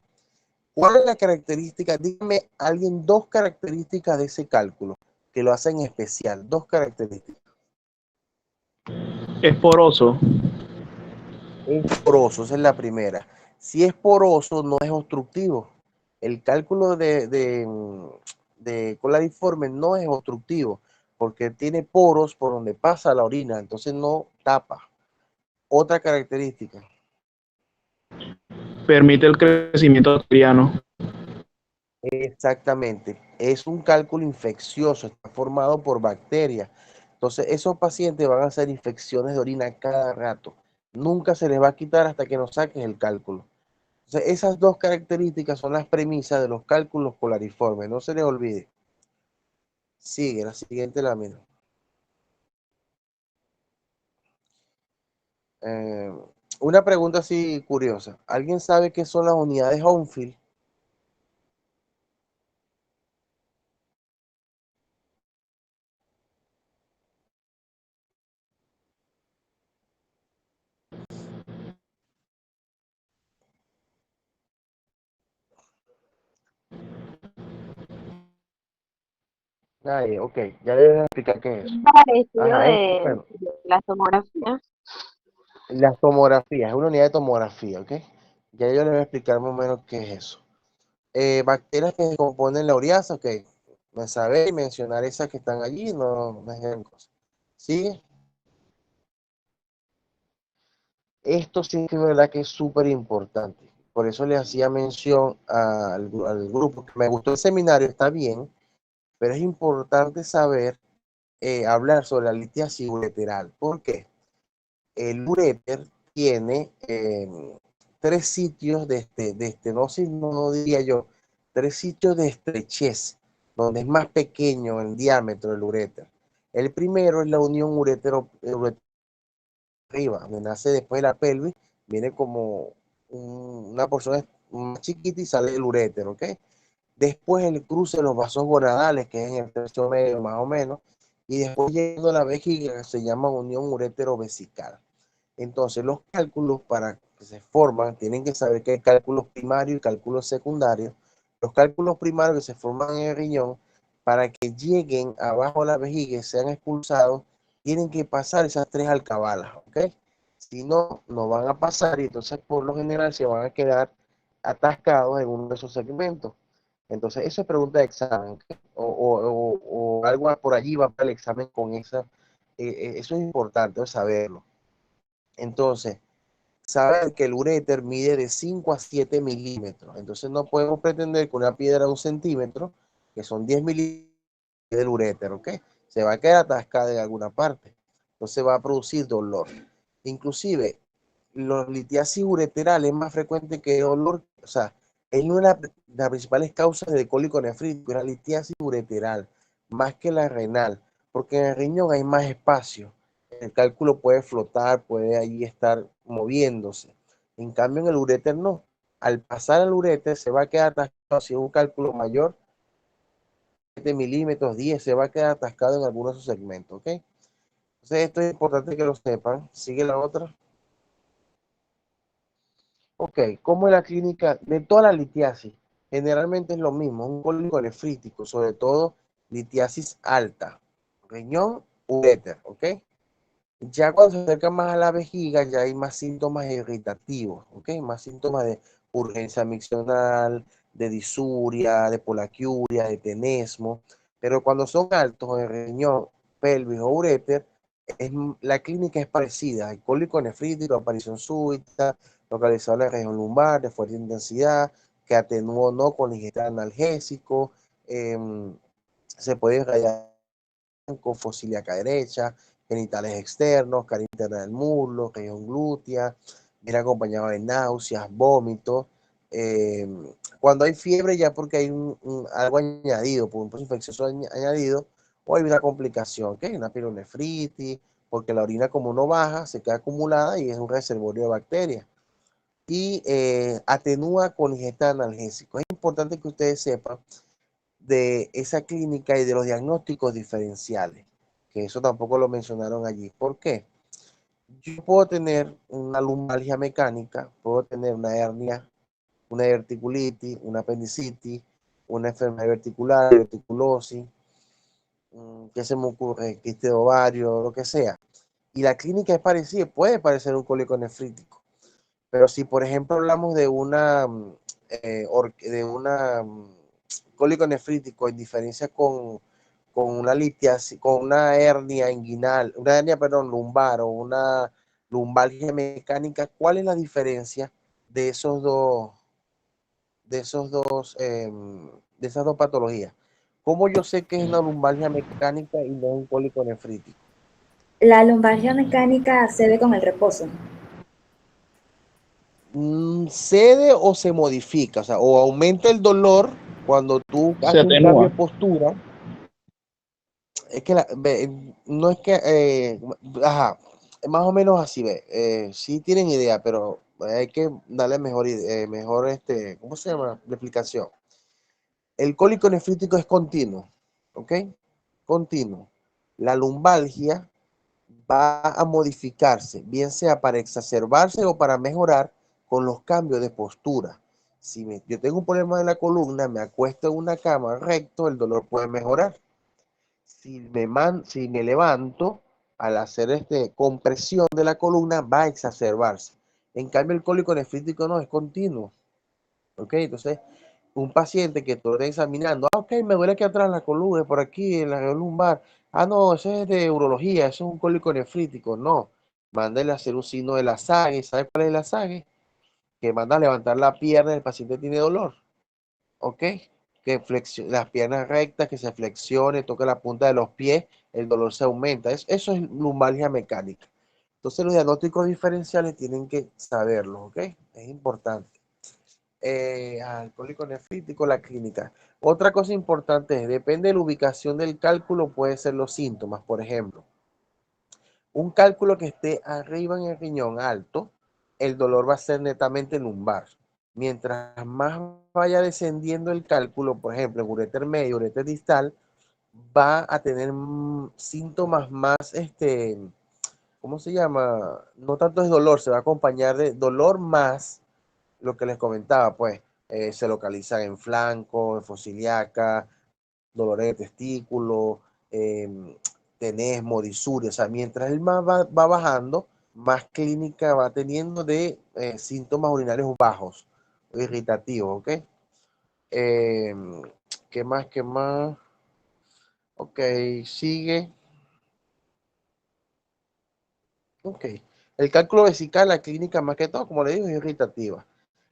¿Cuál es la característica? Dígame alguien dos características de ese cálculo que lo hacen especial. Dos características.
Es poroso.
Es poroso, esa es la primera. Si es poroso, no es obstructivo. El cálculo de colariforme no es obstructivo porque tiene poros por donde pasa la orina, entonces no tapa. Otra característica.
Permite el crecimiento bacteriano.
Exactamente. Es un cálculo infeccioso, está formado por bacterias. Entonces, esos pacientes van a hacer infecciones de orina cada rato. Nunca se les va a quitar hasta que no saquen el cálculo. Entonces, esas dos características son las premisas de los cálculos colariformes. No se les olvide. Sigue la siguiente lámina. Eh, una pregunta así curiosa. ¿Alguien sabe qué son las unidades Homefield? Nadie, ok. Ya les voy a explicar qué es eso.
Parecido
Ajá,
de
bueno,
la tomografía.
la tomografía, es una unidad de tomografía, ¿ok? Ya yo les voy a explicar más o menos qué es eso. Bacterias que componen la ureasa, ok. Me saber y mencionar esas que están allí, no es gran cosa. ¿Sigue? Esto sí que es verdad que es súper importante. Por eso le hacía mención al grupo que me gustó el seminario, está bien, pero es importante saber hablar sobre la litiasis ureteral. ¿Por qué? El uréter tiene tres sitios no sé, no diría yo, tres sitios de estrechez, donde es más pequeño en diámetro el uréter. El primero es la unión urétero arriba, donde nace después de la pelvis, viene como una porción más chiquita y sale el uréter, ¿ok? Después el cruce de los vasos gonadales, que es en el tercio medio más o menos, y después llegando a la vejiga, que se llama unión urétero-vesical. Entonces, los cálculos para que se forman, tienen que saber que hay cálculos primarios y cálculos secundarios. Los cálculos primarios que se forman en el riñón, para que lleguen abajo a la vejiga y sean expulsados, tienen que pasar esas tres alcabalas, ¿ok? Si no, no van a pasar y entonces por lo general se van a quedar atascados en uno de esos segmentos. Entonces, eso es pregunta de examen, ¿ok? O algo por allí va para el examen con esa. Eso es importante saberlo. Entonces, saber que el uréter mide de 5 a 7 milímetros. Entonces, no podemos pretender que una piedra de 1 centímetro, que son 10 milímetros del uréter, ¿ok? Se va a quedar atascada en alguna parte. Entonces, va a producir dolor. Inclusive, los litiasis ureterales es más frecuente que dolor, o sea, es una de las principales causas de cólico nefrítico, la litiasis ureteral, más que la renal, porque en el riñón hay más espacio. El cálculo puede flotar, puede ahí estar moviéndose. En cambio, en el uréter no. Al pasar al uréter se va a quedar atascado, si es un cálculo mayor, 7 milímetros, 10, se va a quedar atascado en algunos de sus segmentos, ¿ok? Entonces, esto es importante que lo sepan. Sigue la otra. Ok, ¿cómo es la clínica de toda la litiasis? Generalmente es lo mismo, un cólico nefrítico, sobre todo litiasis alta, riñón, uréter, ¿ok? Ya cuando se acerca más a la vejiga, ya hay más síntomas irritativos, ¿ok? Más síntomas de urgencia miccional, de disuria, de polaquiuria, de tenesmo. Pero cuando son altos en riñón, pelvis o uréter, la clínica es parecida. Hay cólico nefrítico, aparición súbita, localizado en la región lumbar, de fuerte intensidad, que atenúa o no con ingesta analgésico. Se puede irradiar con fosílica derecha, genitales externos, cara interna del muslo, región glútea, viene acompañado de náuseas, vómitos. Cuando hay fiebre ya porque hay algo añadido, por un proceso infeccioso añadido, o hay una complicación, que es una pielonefritis, porque la orina como no baja, se queda acumulada y es un reservorio de bacterias. Y atenúa con ingesta analgésico. Es importante que ustedes sepan de esa clínica y de los diagnósticos diferenciales, que eso tampoco lo mencionaron allí. ¿Por qué? Yo puedo tener una lumbalgia mecánica, puedo tener una hernia, una diverticulitis, una apendicitis, una enfermedad verticular, verticulosis, ¿qué se me ocurre? Quiste de ovario, lo que sea. Y la clínica es parecida, puede parecer un cólico nefrítico. Pero si, por ejemplo, hablamos de una cólico nefrítico en diferencia con una litiasis, con una hernia inguinal, una hernia, perdón, lumbar o una lumbalgia mecánica, ¿cuál es la diferencia de esos dos, de esos dos, de esas dos patologías? ¿Cómo yo sé que es una lumbalgia mecánica y no un cólico nefrítico?
La lumbalgia mecánica se ve con el reposo.
Cede o se modifica, o sea, o aumenta el dolor cuando tú
Se
haces un cambio
atenúa.
de postura. Es que no es que, ajá, más o menos así, sí tienen idea, pero hay que darle mejor, ¿cómo se llama? La explicación. El cólico nefrítico es continuo, ¿ok? Continuo. La lumbalgia va a modificarse, bien sea para exacerbarse o para mejorar con los cambios de postura. Si yo tengo un problema de la columna, me acuesto en una cama recto, el dolor puede mejorar. Si me levanto, al hacer compresión de la columna, va a exacerbarse. En cambio, el cólico nefrítico no es continuo. ¿Ok? Entonces, un paciente que tú estés examinando, ok, me duele aquí atrás la columna, por aquí, en la región lumbar. No, eso es de urología, eso es un cólico nefrítico. No, mándale a hacer un signo de la SAGE. ¿Sabe cuál es la SAGE? que manda a levantar la pierna, el paciente tiene dolor, ¿ok? Que las piernas rectas, que se flexione, toque la punta de los pies, el dolor se aumenta. Eso es lumbalgia mecánica. Entonces los diagnósticos diferenciales tienen que saberlo, ¿ok? Es importante. Alcohólico nefrítico, la clínica. Otra cosa importante es, depende de la ubicación del cálculo, puede ser los síntomas. Por ejemplo, un cálculo que esté arriba en el riñón alto, el dolor va a ser netamente lumbar. Mientras más vaya descendiendo el cálculo, por ejemplo, en uréter medio, uréter distal, va a tener síntomas más, ¿cómo se llama? No tanto es dolor, se va a acompañar de dolor más lo que les comentaba, pues se localizan en flanco, en fosiliaca, dolores de testículo, tenesmo, disuria. O sea, mientras él más va bajando, más clínica va teniendo de síntomas urinarios bajos, irritativos, ¿ok? ¿Qué más? ¿Qué más? Ok, sigue. Ok. El cálculo vesical, la clínica más que todo, como le digo, es irritativa.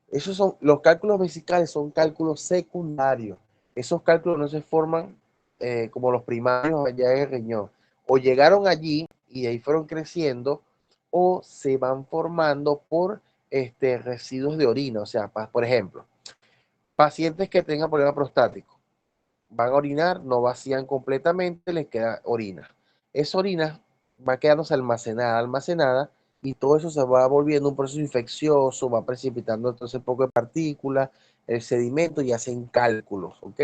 Esos son, los cálculos vesicales son cálculos secundarios. Esos cálculos no se forman como los primarios allá en el riñón. O llegaron allí y de ahí fueron creciendo, o se van formando por residuos de orina. O sea, por ejemplo, pacientes que tengan problema prostático van a orinar, no vacían completamente, les queda orina. Esa orina va quedándose almacenada, y todo eso se va volviendo un proceso infeccioso, va precipitando entonces un poco de partículas, el sedimento, y hacen cálculos, ¿ok?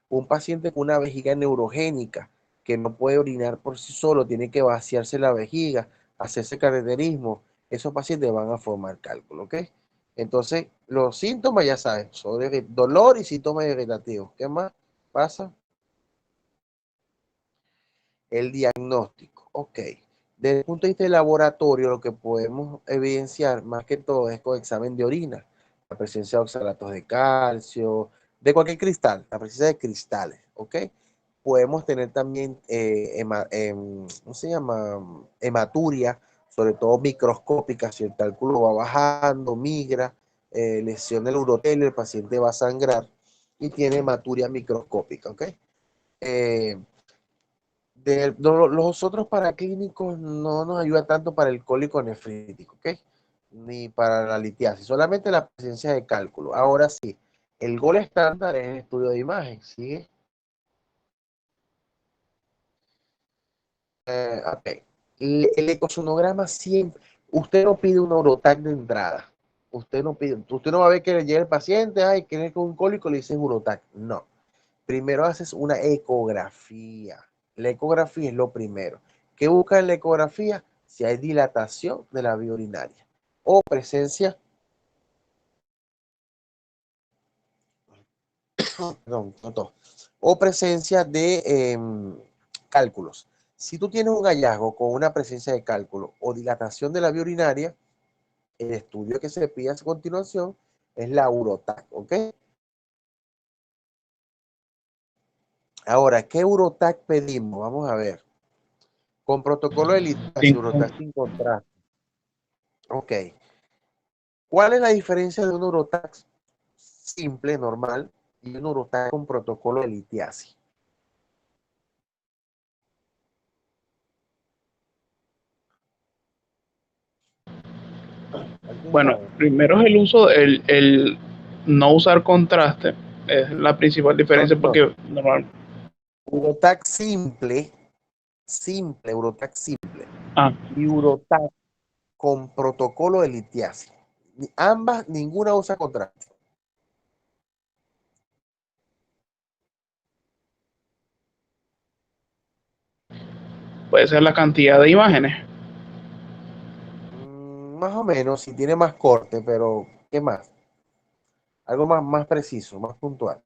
Un paciente con una vejiga neurogénica que no puede orinar por sí solo, tiene que vaciarse la vejiga, hacerse cateterismo, esos pacientes van a formar cálculo, ¿ok? Entonces, los síntomas ya saben, son dolor y síntomas irritativos. ¿Qué más pasa? El diagnóstico. Ok. Desde el punto de vista del laboratorio, lo que podemos evidenciar más que todo es con examen de orina, la presencia de oxalatos de calcio, de cualquier cristal, la presencia de cristales, ¿ok? Podemos tener también, ¿cómo se llama? Hematuria, sobre todo microscópica, si el cálculo va bajando, migra, lesión del urotelio, el paciente va a sangrar y tiene hematuria microscópica, ¿ok? Los otros paraclínicos no nos ayudan tanto para el cólico nefrítico, ¿ok? Ni para la litiasis, solamente la presencia de cálculo. Ahora sí, el gol estándar es el estudio de imagen, ¿sigue? Ok. El ecosonograma siempre, usted no pide un Urotac de entrada. Usted no va a ver que le llega el paciente, ay, que es un cólico, le dicen Urotac. No. Primero haces una ecografía. La ecografía es lo primero. ¿Qué busca en la ecografía? Si hay dilatación de la vía urinaria o presencia, perdón, no todo, o presencia de cálculos. Si tú tienes un hallazgo con una presencia de cálculo o dilatación de la vía urinaria, el estudio que se pide a continuación es la Urotac, ¿ok? Ahora, ¿qué Urotac pedimos? Vamos a ver. Con protocolo de litiasis, Urotac sin contraste. Ok. ¿Cuál es la diferencia de un Urotac simple, normal, y un Urotac con protocolo de litiasis? ¿Alguien
Bueno,
sabe?
primero es el uso, el no usar contraste, es la principal
No,
diferencia
no.
porque normal.
Urotac simple, Urotac simple,
Ah,
y Urotac con protocolo de litiasis. Ambas, ninguna usa contraste.
puede ser la cantidad de imágenes.
Más o menos, si tiene más corte, pero ¿qué más? Algo más preciso, más puntual.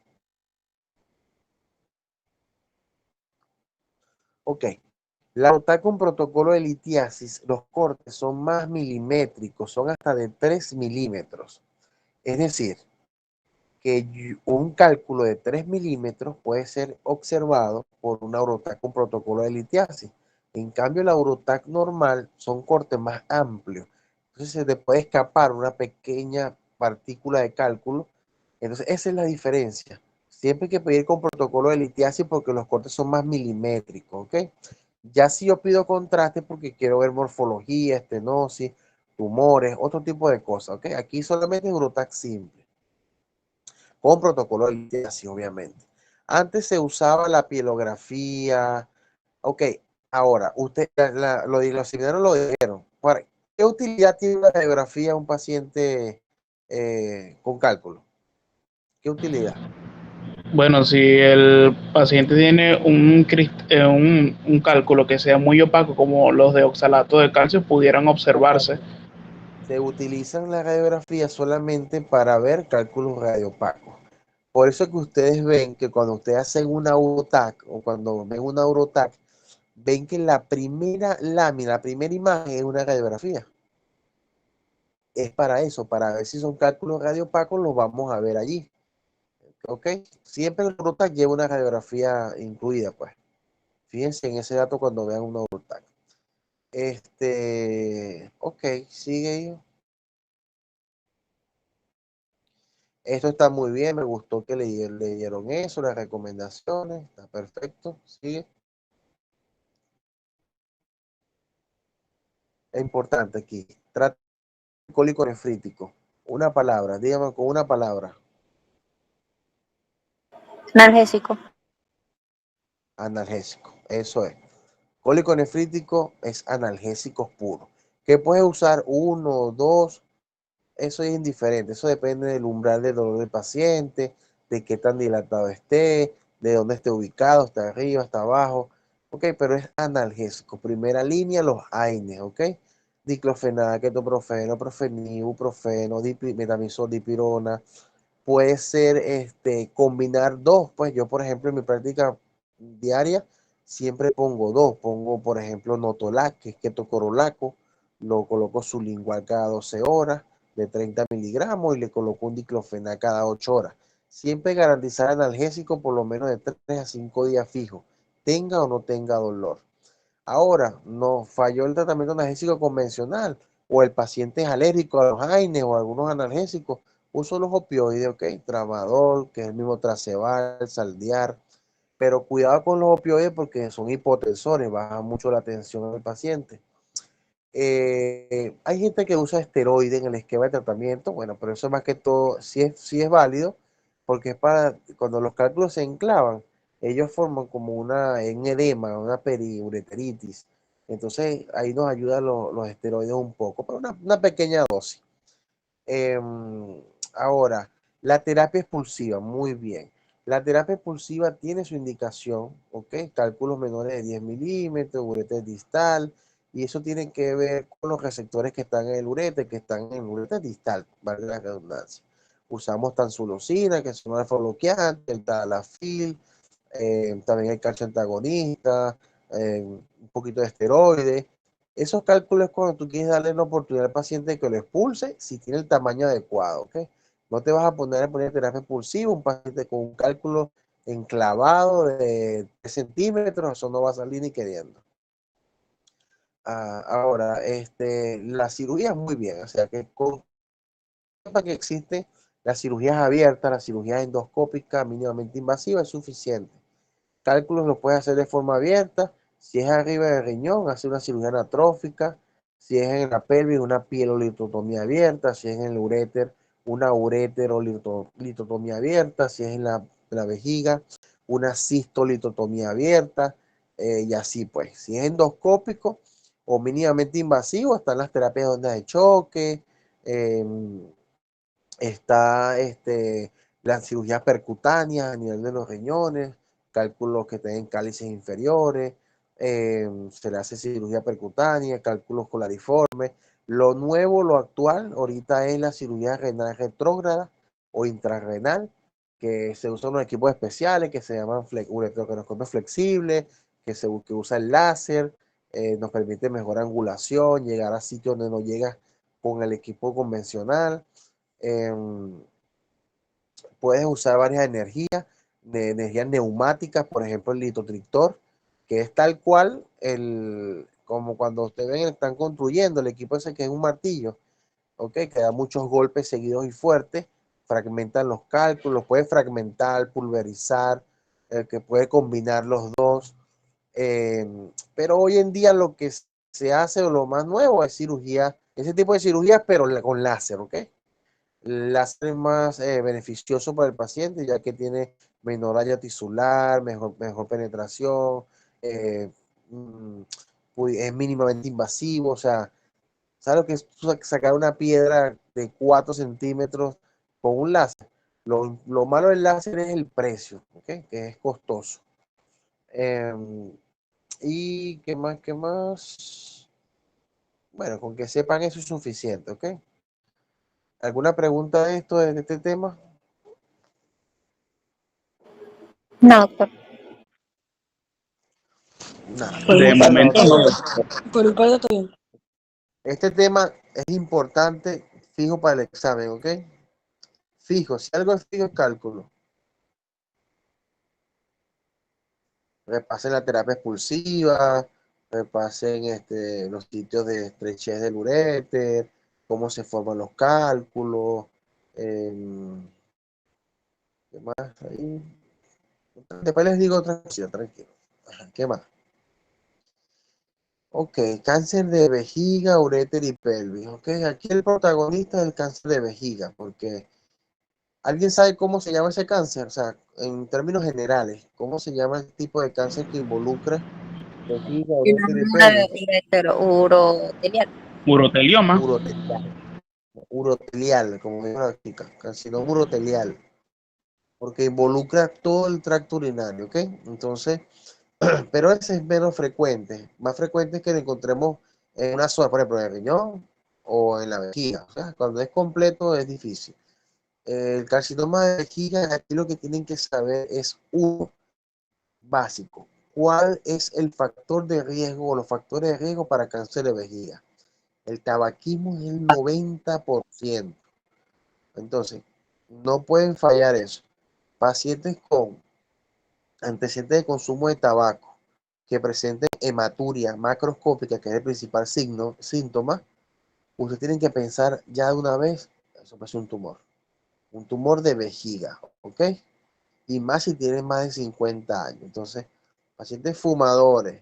Ok. La Urotac con protocolo de litiasis, los cortes son más milimétricos, son hasta de 3 milímetros. Es decir, que un cálculo de 3 milímetros puede ser observado por una Urotac con protocolo de litiasis. En cambio, la Urotac normal son cortes más amplios. Entonces se te puede escapar una pequeña partícula de cálculo. Entonces, esa es la diferencia. Siempre hay que pedir con protocolo de litiasis porque los cortes son más milimétricos, ¿ok? Ya si yo pido contraste porque quiero ver morfología, estenosis, tumores, otro tipo de cosas, ¿ok? Aquí solamente es Urotax simple, con protocolo de litiasis, obviamente. Antes se usaba la pielografía, ok, ahora, usted, los seminarios lo dijeron. ¿Qué utilidad tiene una radiografía a un paciente con cálculo? ¿Qué utilidad?
Bueno, si el paciente tiene un cálculo que sea muy opaco, como los de oxalato de calcio, pudieran observarse.
Se utilizan las radiografías solamente para ver cálculos radiopacos. Por eso que ustedes ven que cuando ustedes hacen una UroTac o cuando ven una UroTac, ven que la primera lámina, la primera imagen es una radiografía. Es para eso, para ver si son cálculos radiopacos, los vamos a ver allí. ¿Ok? Siempre el UroTac lleva una radiografía incluida, pues. Fíjense en ese dato cuando vean una UroTac. Ok, sigue. Esto está muy bien, me gustó que leyeron eso, las recomendaciones, está perfecto, sigue. Es importante aquí, trata cólico nefrítico. Una palabra, dígame con una palabra.
Analgésico.
Analgésico, eso es. Cólico nefrítico es analgésicos puros. ¿Qué puedes usar? Uno, dos, eso es indiferente, eso depende del umbral del dolor del paciente, de qué tan dilatado esté, de dónde esté ubicado, está arriba, está abajo, ok, pero es analgésico. Primera línea, los AINES, ok, diclofenac, ketoprofeno, profenil, ibuprofeno, metamizol, dipirona. Puede ser combinar dos, pues yo por ejemplo en mi práctica diaria siempre pongo dos, pongo por ejemplo Notolac, que es ketocorolaco, lo coloco sublingual cada 12 horas de 30 miligramos y le coloco un diclofenac cada 8 horas. Siempre garantizar analgésico por lo menos de 3 a 5 días fijos, tenga o no tenga dolor. Ahora, nos falló el tratamiento analgésico convencional o el paciente es alérgico a los AINES o a algunos analgésicos, uso los opioides, ok, tramadol, que es el mismo Traceval, Saldiar, pero cuidado con los opioides porque son hipotensores, bajan mucho la tensión del paciente. Hay gente que usa esteroides en el esquema de tratamiento, bueno, pero eso más que todo sí es válido, porque es para cuando los cálculos se enclavan, ellos forman como un edema, una periureteritis. Entonces ahí nos ayudan los esteroides un poco, pero una pequeña dosis. Ahora, la terapia expulsiva, muy bien. La terapia expulsiva tiene su indicación, ¿ok? Cálculos menores de 10 milímetros, ureter distal, y eso tiene que ver con los receptores que están en el ureter, que están en el ureter distal, vale la redundancia. Usamos tansulosina, que es un alfa bloqueante, el tadalafil, también el calcio antagonista, un poquito de esteroides. Esos cálculos es cuando tú quieres darle la oportunidad al paciente de que lo expulse si tiene el tamaño adecuado, ¿ok? No te vas a poner terapia expulsiva, un paciente con un cálculo enclavado de 3 centímetros, eso no va a salir ni queriendo. Ahora, la cirugía es muy bien, o sea que para que existe las cirugías abiertas, las cirugías endoscópicas mínimamente invasivas es suficiente. Cálculos lo puedes hacer de forma abierta. Si es arriba del riñón, hace una cirugía anatrófica. Si es en la pelvis, una pielolitotomía abierta. Si es en el uréter, una ureterolitotomía abierta. Si es en la vejiga, una cistolitotomía abierta. Y así pues. Si es endoscópico o mínimamente invasivo, están las terapias de ondas de choque. Está la cirugía percutánea a nivel de los riñones, cálculos que tienen cálices inferiores, se le hace cirugía percutánea, cálculos colariformes. Lo nuevo, lo actual, ahorita es la cirugía renal retrógrada o intrarrenal, que se usan unos equipos especiales que se llaman ureteroscopio flexible, que usa el láser, nos permite mejor angulación, llegar a sitios donde no llega con el equipo convencional. Puedes usar varias energías, de energías neumáticas, por ejemplo el litotrictor, que es tal cual como cuando ustedes ven, están construyendo el equipo ese que es un martillo, ¿ok? Que da muchos golpes seguidos y fuertes, fragmentan los cálculos, puede fragmentar, pulverizar, que puede combinar los dos. Pero hoy en día lo que se hace o lo más nuevo es cirugía, ese tipo de cirugías, pero con láser, ¿ok? El láser es más beneficioso para el paciente, ya que tiene menor área tisular, mejor penetración, eh, mm, es mínimamente invasivo, o sea, ¿sabes lo que es sacar una piedra de 4 centímetros con un láser? Lo malo del láser es el precio, ¿ok? Que es costoso. ¿Y qué más? ¿Qué más? Bueno, con que sepan eso es suficiente, ¿ok? ¿Alguna pregunta de esto, de este tema?
No, doctor.
Nada.
Por
De
mi parte,
momento no.
por mi parte, todo bien.
Este tema es importante, fijo para el examen, ¿ok? Fijo, si algo es fijo es cálculo. Repasen la terapia expulsiva, repasen los sitios de estrechez del uréter, cómo se forman los cálculos, ¿qué más ahí? Después les digo otra cosa, tranquilo. Ajá, ¿qué más? Ok, cáncer de vejiga, uréter y pelvis. Ok, aquí el protagonista es el cáncer de vejiga, porque ¿alguien sabe cómo se llama ese cáncer? O sea, en términos generales, ¿cómo se llama el tipo de cáncer que involucra vejiga, uréter y pelvis?
Urotelial.
Urotelioma.
Urotelial, urotelial, como dijo la chica, carcinoma urotelial, porque involucra todo el tracto urinario, ¿ok? Entonces, pero ese es menos frecuente. Más frecuente es que lo encontremos en una zona, por ejemplo, en el riñón o en la vejiga. O sea, cuando es completo es difícil. El carcinoma de vejiga, aquí lo que tienen que saber es uno básico. ¿Cuál es el factor de riesgo o los factores de riesgo para cáncer de vejiga? El tabaquismo es el 90%. Entonces, no pueden fallar eso. Pacientes con antecedentes de consumo de tabaco que presenten hematuria macroscópica, que es el principal síntoma, ustedes tienen que pensar ya de una vez, eso puede ser un tumor de vejiga, ¿ok? Y más si tienen más de 50 años. Entonces, pacientes fumadores,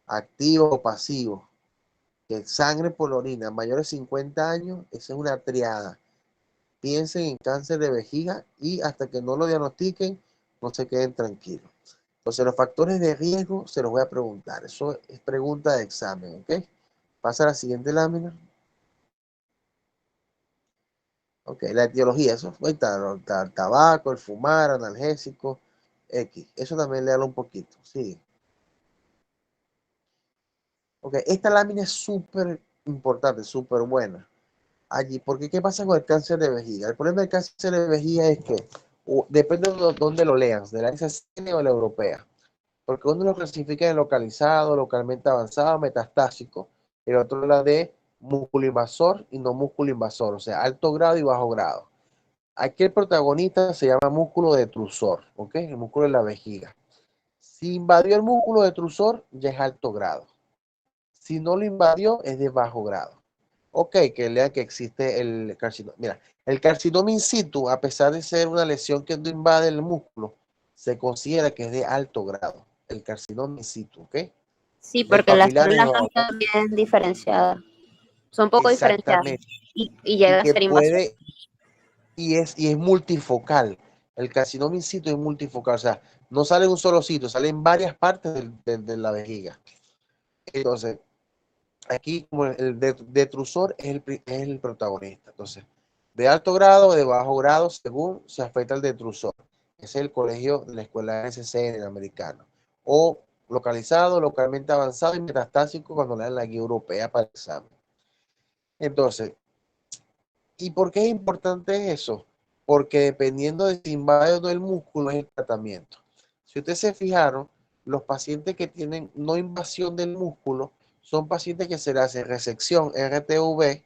activos o pasivos, que sangre por la orina mayores de 50 años, esa es una triada. Piensen en cáncer de vejiga y hasta que no lo diagnostiquen, no se queden tranquilos. Entonces, los factores de riesgo se los voy a preguntar. Eso es pregunta de examen, ¿ok? Pasa a la siguiente lámina. Ok, la etiología, eso fue el tabaco, el fumar, analgésico, X. Eso también le habla un poquito. Sí. Ok, esta lámina es súper importante, súper buena. Allí, porque ¿qué pasa con el cáncer de vejiga? El problema del cáncer de vejiga es que depende de dónde lo leas, de la NCCN o la europea. Porque uno lo clasifica en localizado, localmente avanzado, metastásico. El otro la de músculo invasor y no músculo invasor, o sea, alto grado y bajo grado. Aquí el protagonista se llama músculo detrusor, ¿ok? El músculo de la vejiga. Si invadió el músculo detrusor, ya es alto grado. Si no lo invadió, es de bajo grado. Ok, que lean que existe el carcinoma. Mira, el carcinoma in situ, a pesar de ser una lesión que no invade el músculo, se considera que es de alto grado. El carcinoma in situ, ¿ok?
Sí,
Del
porque las
papilar es de
células
bajo
son
grado.
también diferenciadas. Son poco diferenciadas
Exactamente.
y
Y
llega a
que
ser invasivo.
puede, y es multifocal. El carcinoma in situ es multifocal. O sea, no sale en un solo sitio, sale en varias partes de la vejiga. Entonces, aquí como el detrusor es el protagonista. Entonces, de alto grado o de bajo grado según se afecta el detrusor. Ese es el colegio de la escuela SCN en el americano. O localizado, localmente avanzado y metastásico cuando le dan la guía europea para el examen. Entonces, ¿y por qué es importante eso? Porque dependiendo de si invade o no el músculo es el tratamiento. Si ustedes se fijaron, los pacientes que tienen no invasión del músculo son pacientes que se les hace resección RTV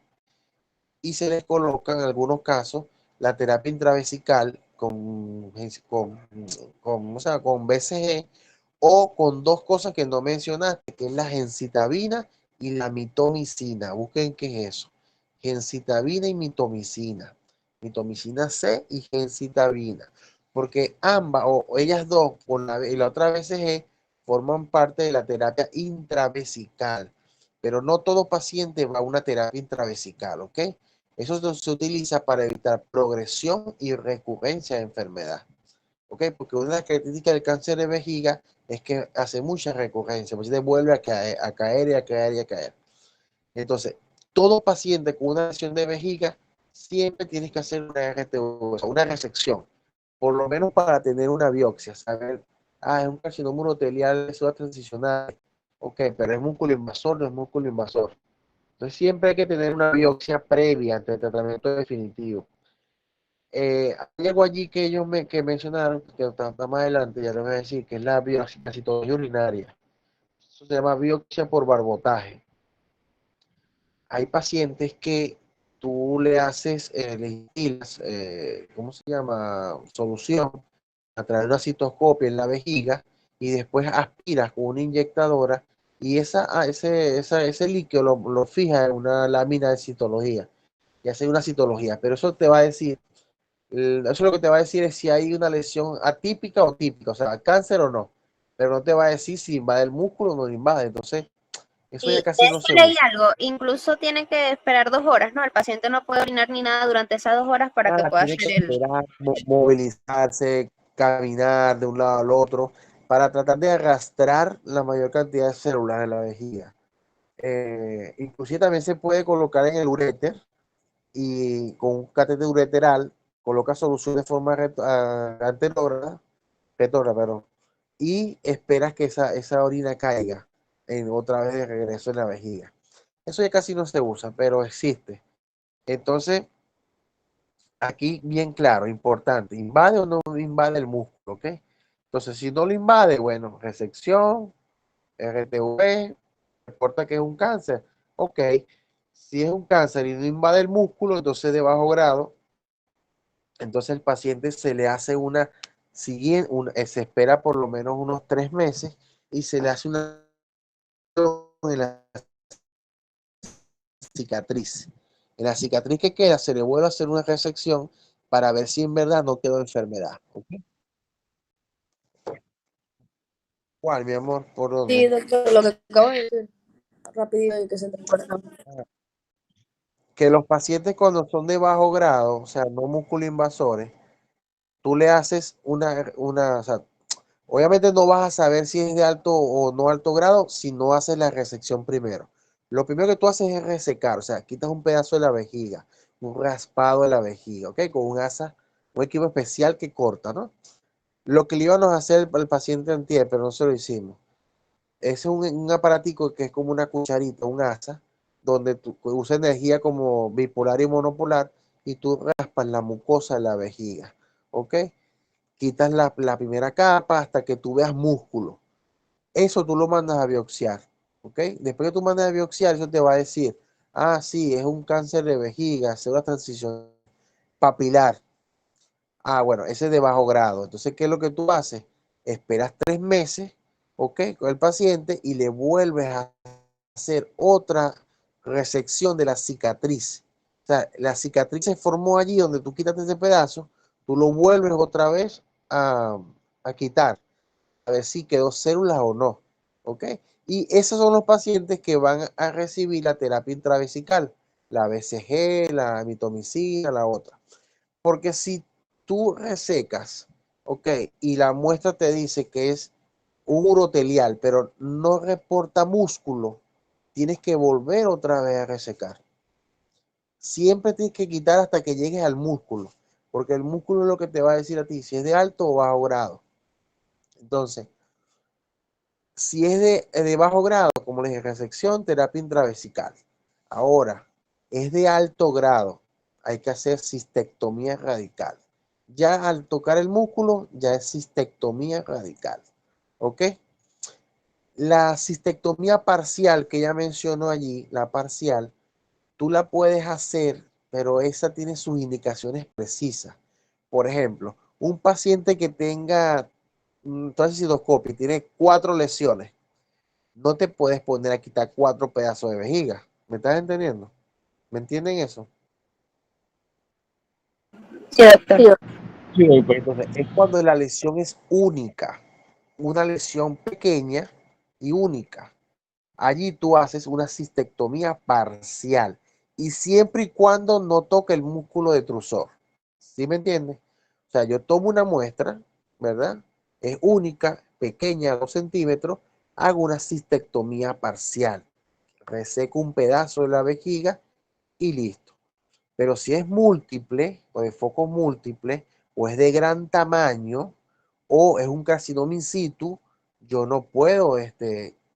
y se les coloca en algunos casos la terapia intravesical con BCG o con dos cosas que no mencionaste, que es la gencitabina y la mitomicina. Busquen qué es eso. gencitabina y mitomicina. Mitomicina C y gencitabina. Porque ambas, o ellas dos, y la otra BCG, forman parte de la terapia intravesical. Pero no todo paciente va a una terapia intravesical, ¿ok? Eso se utiliza para evitar progresión y recurrencia de enfermedad. ¿Ok? Porque una de las características del cáncer de vejiga es que hace mucha recurrencia, pues te vuelve a caer, a caer y a caer y a caer. Entonces, todo paciente con una lesión de vejiga siempre tienes que hacer una RTU, o sea, una resección, por lo menos para tener una biopsia, saber, es un carcinoma urotelial, eso va a transicionar, ok, pero es músculo invasor, no es músculo invasor. Entonces, siempre hay que tener una biopsia previa ante el tratamiento definitivo. Hay algo allí que ellos que mencionaron, que está más adelante, ya les voy a decir, que es la citología urinaria. Eso se llama biopsia por barbotaje. Hay pacientes que tú le haces, le instilas, ¿cómo se llama? Solución a través de una citoscopia en la vejiga y después aspiras con una inyectadora y ese líquido lo fija en una lámina de citología y hace una citología. Pero eso te va a decir, eso lo que te va a decir es si hay una lesión atípica o típica, o sea, cáncer o no. Pero no te va a decir si invade el músculo o no invade. Entonces, eso ya
Y de
casi no
eso
se
leí
usa.
algo, incluso tiene que esperar 2 horas, ¿no? El paciente no puede orinar ni nada durante esas 2 horas para que pueda
Tiene que
hacer el...
esperar, movilizarse, caminar de un lado al otro, para tratar de arrastrar la mayor cantidad de células de la vejiga. Inclusive también se puede colocar en el uréter y con un catéter ureteral coloca solución de forma anterógrada, retrógrada, y esperas que esa orina caiga otra vez de regreso en la vejiga. Eso ya casi no se usa, pero existe. Entonces, aquí bien claro, importante, ¿invade o no invade el músculo? ¿Ok? Entonces, si no lo invade, bueno, resección, RTV, no importa que es un cáncer. Ok, si es un cáncer y no invade el músculo, entonces de bajo grado, entonces el paciente se le hace se espera por lo menos unos 3 meses y se le hace una en la cicatriz. En la cicatriz que queda se le vuelve a hacer una resección para ver si en verdad no quedó enfermedad. ¿Okay? ¿Cuál, mi amor? ¿Por
Sí,
dónde?
doctor, lo que acabo de decir, rapidito y que se te recuerda.
Que los pacientes cuando son de bajo grado, o sea, no músculo invasores, tú le haces o sea, obviamente no vas a saber si es de alto o no alto grado si no haces la resección primero. Lo primero que tú haces es resecar, o sea, quitas un pedazo de la vejiga, un raspado de la vejiga, ¿ok? Con un equipo especial que corta, ¿no? Lo que le íbamos a hacer al paciente antier, pero no se lo hicimos. Es un aparatico que es como una cucharita, un asa, donde tú usas energía como bipolar y monopolar y tú raspas la mucosa de la vejiga, ¿ok? Quitas la primera capa hasta que tú veas músculo. Eso tú lo mandas a biopsiar, ¿ok? Después que tú mandas a biopsiar, eso te va a decir, sí, es un cáncer de vejiga, célula transición papilar. Bueno, ese es de bajo grado. Entonces, ¿qué es lo que tú haces? Esperas 3 meses, ¿ok? Con el paciente y le vuelves a hacer otra resección de la cicatriz. O sea, la cicatriz se formó allí donde tú quitaste ese pedazo, tú lo vuelves otra vez a quitar, a ver si quedó células o no, ¿ok? Y esos son los pacientes que van a recibir la terapia intravesical, la BCG, la mitomicina, la otra. Porque si tú resecas, ¿ok? Y la muestra te dice que es un urotelial, pero no reporta músculo, tienes que volver otra vez a resecar. Siempre tienes que quitar hasta que llegues al músculo, porque el músculo es lo que te va a decir a ti si es de alto o bajo grado. Entonces, si es de bajo grado, como les dije, resección, terapia intravesical. Ahora, es de alto grado, hay que hacer cistectomía radical. Ya al tocar el músculo, ya es cistectomía radical. ¿Ok? La cistectomía parcial que ya mencionó allí, la parcial, tú la puedes hacer, pero esa tiene sus indicaciones precisas. Por ejemplo, un paciente que tenga, entonces citoscopia, tiene 4 lesiones, no te puedes poner a quitar 4 pedazos de vejiga. ¿Me estás entendiendo? ¿Me entienden eso?
Sí, doctor.
Sí,
Sí, doctor.
Entonces, es cuando la lesión es única, una lesión pequeña y única. Allí tú haces una cistectomía parcial y siempre y cuando no toque el músculo detrusor. ¿Sí me entiendes? O sea, yo tomo una muestra, ¿verdad? Es única, pequeña, 2 centímetros, hago una cistectomía parcial, reseco un pedazo de la vejiga y listo. Pero si es múltiple o de foco múltiple o es de gran tamaño o es un carcinoma in situ, yo no puedo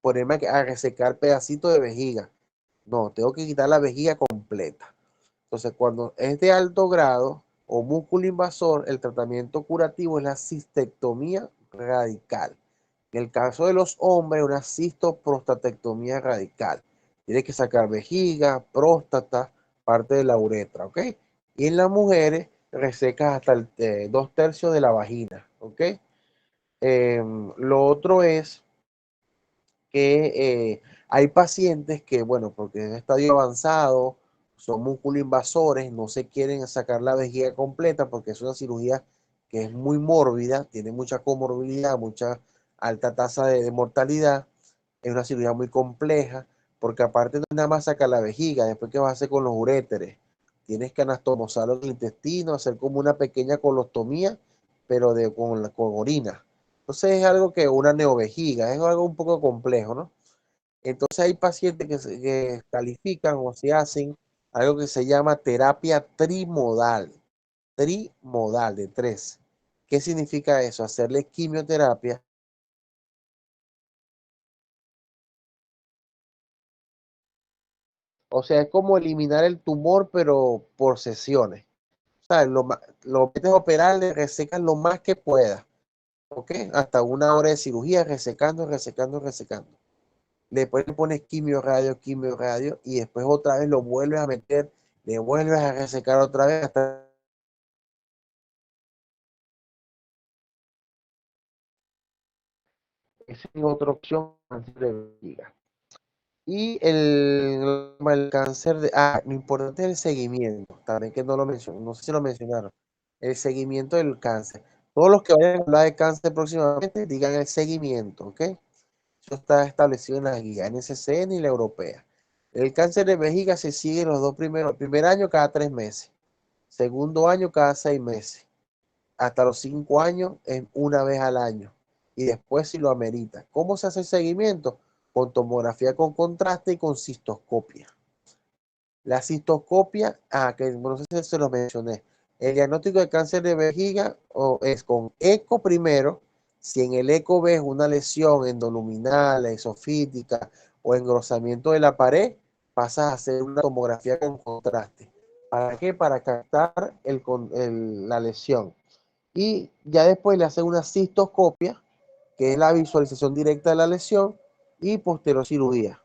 ponerme a resecar pedacitos de vejiga. No, tengo que quitar la vejiga completa. Entonces, cuando es de alto grado o músculo invasor, el tratamiento curativo es la cistectomía radical. En el caso de los hombres, una cistoprostatectomía radical. Tiene que sacar vejiga, próstata, parte de la uretra, ¿ok? Y en las mujeres, resecas hasta 2/3 de la vagina, ¿ok? Lo otro es que hay pacientes que, bueno, porque en estadio avanzado son músculo invasores, no se quieren sacar la vejiga completa porque es una cirugía que es muy mórbida, tiene mucha comorbilidad, mucha alta tasa de mortalidad, es una cirugía muy compleja, porque aparte no es nada más sacar la vejiga, después qué vas a hacer con los uréteres, tienes que anastomosar el intestino, hacer como una pequeña colostomía, pero con orina. Entonces es algo que una neovejiga, es algo un poco complejo, ¿no? Entonces hay pacientes que califican o se hacen algo que se llama terapia trimodal de 3. ¿Qué significa eso? Hacerle quimioterapia. O sea, es como eliminar el tumor, pero por sesiones. O sea, lo metes a operar, le resecas lo más que puedas. ¿Ok? Hasta 1 hora de cirugía, resecando, resecando, resecando. Después le pones quimio radio, y después otra vez lo vuelves a meter, le vuelves a resecar otra vez hasta esa es otra opción, cáncer de vejiga. Y el cáncer lo importante es el seguimiento, también que no lo menciono, no sé si lo mencionaron, el seguimiento del cáncer. Todos los que vayan a hablar de cáncer próximamente, digan el seguimiento, ¿ok? Eso está establecido en la guía NCCN y la europea. El cáncer de vejiga se sigue los 2 primeros, el primer año cada 3 meses, segundo año cada 6 meses, hasta los 5 años es una vez al año y después si lo amerita. ¿Cómo se hace el seguimiento? Con tomografía con contraste y con cistoscopia. La cistoscopia, que no sé si se lo mencioné, el diagnóstico de cáncer de vejiga es con eco primero. Si en el eco ves una lesión endoluminal, esofítica o engrosamiento de la pared, pasas a hacer una tomografía con contraste. ¿Para qué? Para captar la lesión. Y ya después le hacen una cistoscopia, que es la visualización directa de la lesión, y posterior cirugía.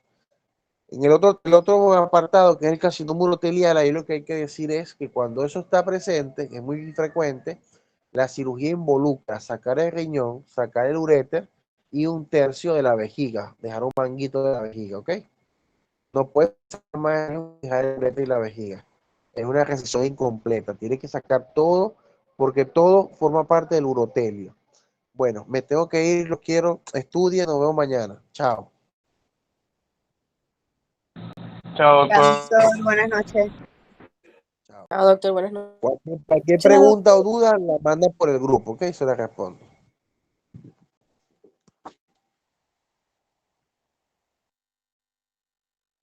En el otro apartado, que es el carcinoma urotelial, ahí lo que hay que decir es que cuando eso está presente, que es muy frecuente, la cirugía involucra sacar el riñón, sacar el uréter y 1/3 de la vejiga, dejar un manguito de la vejiga, ¿ok? No puedes sacar más, dejar el uréter y la vejiga. Es una resección incompleta, tienes que sacar todo porque todo forma parte del urotelio. Bueno, me tengo que ir, lo quiero, estudia, nos vemos mañana. Chao.
Chao, doctor.
Doctor, buenas noches.
Chao.
doctor, buenas noches.
Cualquier
Chao.
pregunta o duda la manda por el grupo, ¿ok? Se la respondo.